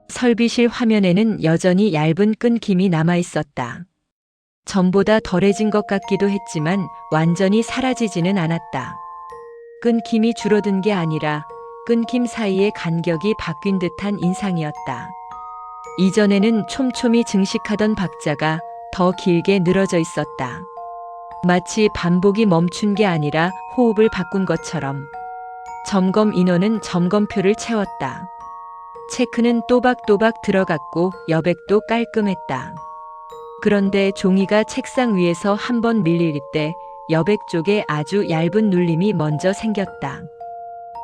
설비실 화면에는 여전히 얇은 끊김이 남아 있었다. 전보다 덜해진 것 같기도 했지만 완전히 사라지지는 않았다. 끊김이 줄어든 게 아니라 끊김 사이의 간격이 바뀐 듯한 인상이었다. 이전에는 촘촘히 증식하던 박자가 더 길게 늘어져 있었다. 마치 반복이 멈춘 게 아니라 호흡을 바꾼 것처럼. 점검 인원은 점검표를 채웠다. 체크는 또박또박 들어갔고 여백도 깔끔했다. 그런데 종이가 책상 위에서 한번 밀릴 때 여백 쪽에 아주 얇은 눌림이 먼저 생겼다.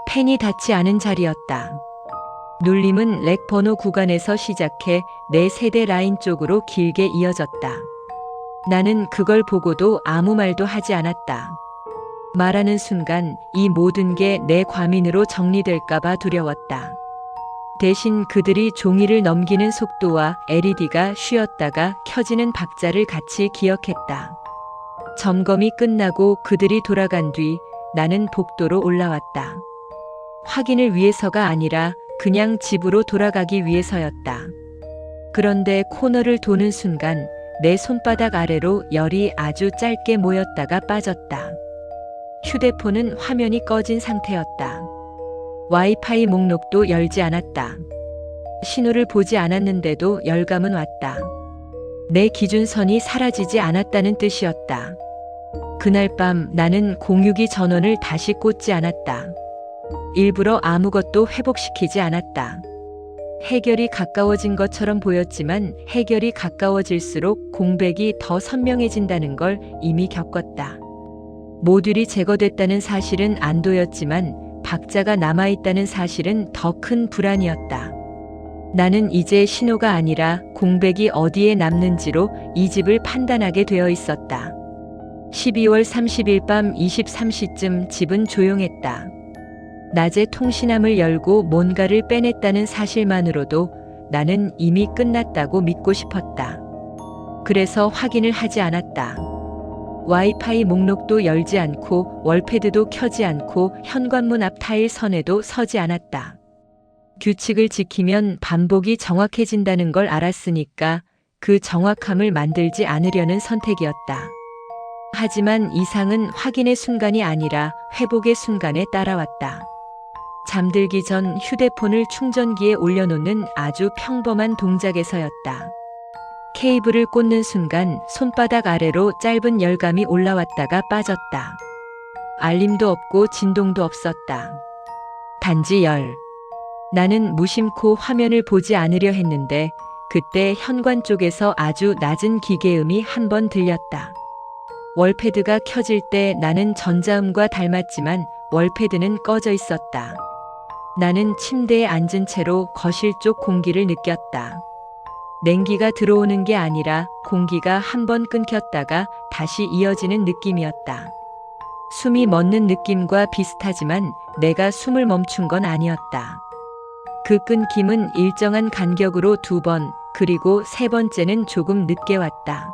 펜이 닿지 않은 자리였다. 눌림은 렉 번호 구간에서 시작해 내 세대 라인 쪽으로 길게 이어졌다. 나는 그걸 보고도 아무 말도 하지 않았다. 말하는 순간 이 모든 게 내 과민으로 정리될까봐 두려웠다. 대신 그들이 종이를 넘기는 속도와 LED가 쉬었다가 켜지는 박자를 같이 기억했다. 점검이 끝나고 그들이 돌아간 뒤 나는 복도로 올라왔다. 확인을 위해서가 아니라 그냥 집으로 돌아가기 위해서였다. 그런데 코너를 도는 순간 내 손바닥 아래로 열이 아주 짧게 모였다가 빠졌다. 휴대폰은 화면이 꺼진 상태였다. 와이파이 목록도 열지 않았다. 신호를 보지 않았는데도 열감은 왔다. 내 기준선이 사라지지 않았다는 뜻이었다. 그날 밤 나는 공유기 전원을 다시 꽂지 않았다. 일부러 아무것도 회복시키지 않았다. 해결이 가까워진 것처럼 보였지만 해결이 가까워질수록 공백이 더 선명해진다는 걸 이미 겪었다. 모듈이 제거됐다는 사실은 안도였지만 박자가 남아있다는 사실은 더 큰 불안이었다. 나는 이제 신호가 아니라 공백이 어디에 남는지로 이 집을 판단하게 되어 있었다. 12월 30일 밤 23시쯤 집은 조용했다. 낮에 통신함을 열고 뭔가를 빼냈다는 사실만으로도 나는 이미 끝났다고 믿고 싶었다. 그래서 확인을 하지 않았다. 와이파이 목록도 열지 않고 월패드도 켜지 않고 현관문 앞 타일 선에도 서지 않았다. 규칙을 지키면 반복이 정확해진다는 걸 알았으니까 그 정확함을 만들지 않으려는 선택이었다. 하지만 이상은 확인의 순간이 아니라 회복의 순간에 따라왔다. 잠들기 전 휴대폰을 충전기에 올려놓는 아주 평범한 동작에서였다. 케이블을 꽂는 순간 손바닥 아래로 짧은 열감이 올라왔다가 빠졌다. 알림도 없고 진동도 없었다. 단지 열. 나는 무심코 화면을 보지 않으려 했는데 그때 현관 쪽에서 아주 낮은 기계음이 한 번 들렸다. 월패드가 켜질 때 나는 전자음과 닮았지만 월패드는 꺼져 있었다. 나는 침대에 앉은 채로 거실 쪽 공기를 느꼈다. 냉기가 들어오는 게 아니라 공기가 한 번 끊겼다가 다시 이어지는 느낌이었다. 숨이 멎는 느낌과 비슷하지만 내가 숨을 멈춘 건 아니었다. 그 끊김은 일정한 간격으로 2번, 그리고 3번째는 조금 늦게 왔다.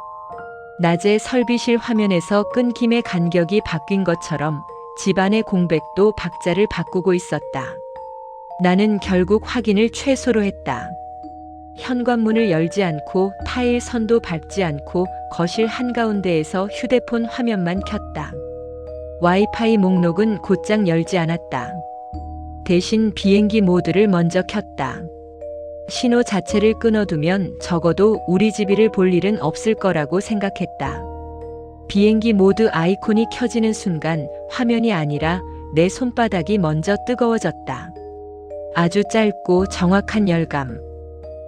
낮에 설비실 화면에서 끊김의 간격이 바뀐 것처럼 집안의 공백도 박자를 바꾸고 있었다. 나는 결국 확인을 최소로 했다. 현관문을 열지 않고 타일 선도 밟지 않고 거실 한가운데에서 휴대폰 화면만 켰다. 와이파이 목록은 곧장 열지 않았다. 대신 비행기 모드를 먼저 켰다. 신호 자체를 끊어두면 적어도 우리 집이를 볼 일은 없을 거라고 생각했다. 비행기 모드 아이콘이 켜지는 순간 화면이 아니라 내 손바닥이 먼저 뜨거워졌다. 아주 짧고 정확한 열감.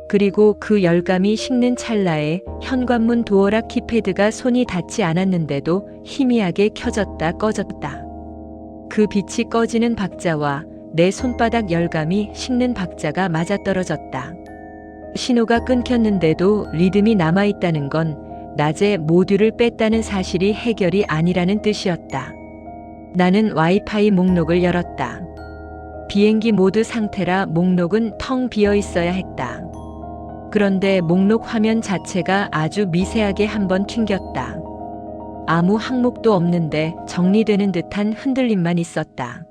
그리고 그 열감이 식는 찰나에 현관문 도어락 키패드가 손이 닿지 않았는데도 희미하게 켜졌다 꺼졌다. 그 빛이 꺼지는 박자와 내 손바닥 열감이 식는 박자가 맞아떨어졌다. 신호가 끊겼는데도 리듬이 남아있다는 건 낮에 모듈을 뺐다는 사실이 해결이 아니라는 뜻이었다. 나는 와이파이 목록을 열었다. 비행기 모드 상태라 목록은 텅 비어 있어야 했다. 그런데 목록 화면 자체가 아주 미세하게 한번 튕겼다. 아무 항목도 없는데 정리되는 듯한 흔들림만 있었다.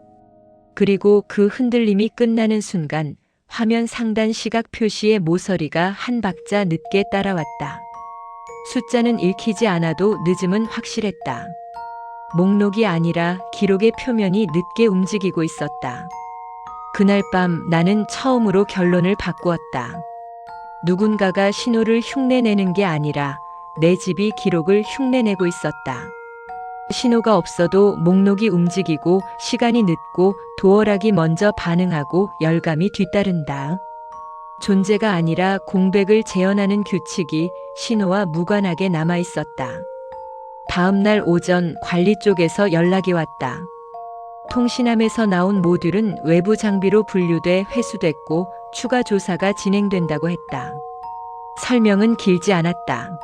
그리고 그 흔들림이 끝나는 순간 화면 상단 시각 표시의 모서리가 한 박자 늦게 따라왔다. 숫자는 읽히지 않아도 늦음은 확실했다. 목록이 아니라 기록의 표면이 늦게 움직이고 있었다. 그날 밤 나는 처음으로 결론을 바꾸었다. 누군가가 신호를 흉내내는 게 아니라 내 집이 기록을 흉내내고 있었다. 신호가 없어도 목록이 움직이고 시간이 늦고 도어락이 먼저 반응하고 열감이 뒤따른다. 존재가 아니라 공백을 재현하는 규칙이 신호와 무관하게 남아 있었다. 다음 날 오전 관리 쪽에서 연락이 왔다. 통신함에서 나온 모듈은 외부 장비로 분류돼 회수됐고 추가 조사가 진행된다고 했다. 설명은 길지 않았다.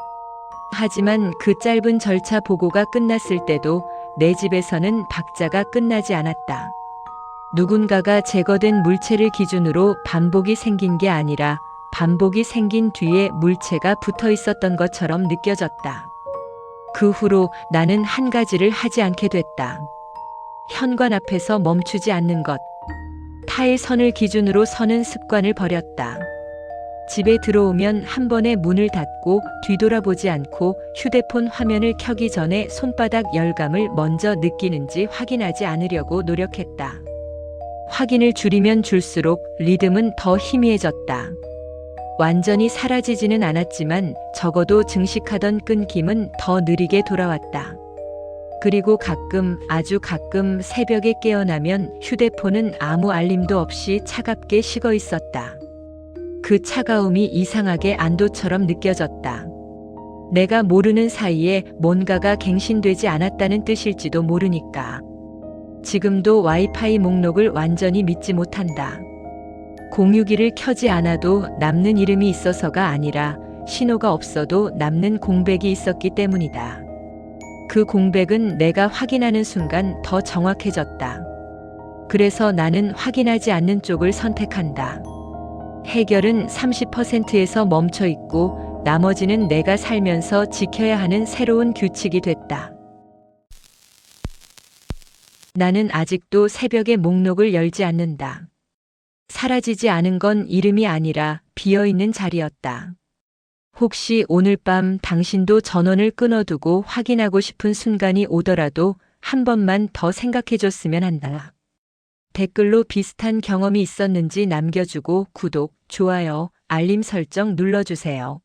하지만 그 짧은 절차 보고가 끝났을 때도 내 집에서는 박자가 끝나지 않았다. 누군가가 제거된 물체를 기준으로 반복이 생긴 게 아니라 반복이 생긴 뒤에 물체가 붙어 있었던 것처럼 느껴졌다. 그 후로 나는 한 가지를 하지 않게 됐다. 현관 앞에서 멈추지 않는 것. 타일 선을 기준으로 서는 습관을 버렸다. 집에 들어오면 한 번에 문을 닫고 뒤돌아보지 않고 휴대폰 화면을 켜기 전에 손바닥 열감을 먼저 느끼는지 확인하지 않으려고 노력했다. 확인을 줄이면 줄수록 리듬은 더 희미해졌다. 완전히 사라지지는 않았지만 적어도 증식하던 끊김은 더 느리게 돌아왔다. 그리고 가끔, 아주 가끔 새벽에 깨어나면 휴대폰은 아무 알림도 없이 차갑게 식어 있었다. 그 차가움이 이상하게 안도처럼 느껴졌다. 내가 모르는 사이에 뭔가가 갱신되지 않았다는 뜻일지도 모르니까. 지금도 와이파이 목록을 완전히 믿지 못한다. 공유기를 켜지 않아도 남는 이름이 있어서가 아니라 신호가 없어도 남는 공백이 있었기 때문이다. 그 공백은 내가 확인하는 순간 더 정확해졌다. 그래서 나는 확인하지 않는 쪽을 선택한다. 해결은 30%에서 멈춰 있고 나머지는 내가 살면서 지켜야 하는 새로운 규칙이 됐다. 나는 아직도 새벽에 목록을 열지 않는다. 사라지지 않은 건 이름이 아니라 비어있는 자리였다. 혹시 오늘 밤 당신도 전원을 끊어두고 확인하고 싶은 순간이 오더라도 한 번만 더 생각해줬으면 한다. 댓글로 비슷한 경험이 있었는지 남겨주고 구독, 좋아요, 알림 설정 눌러주세요.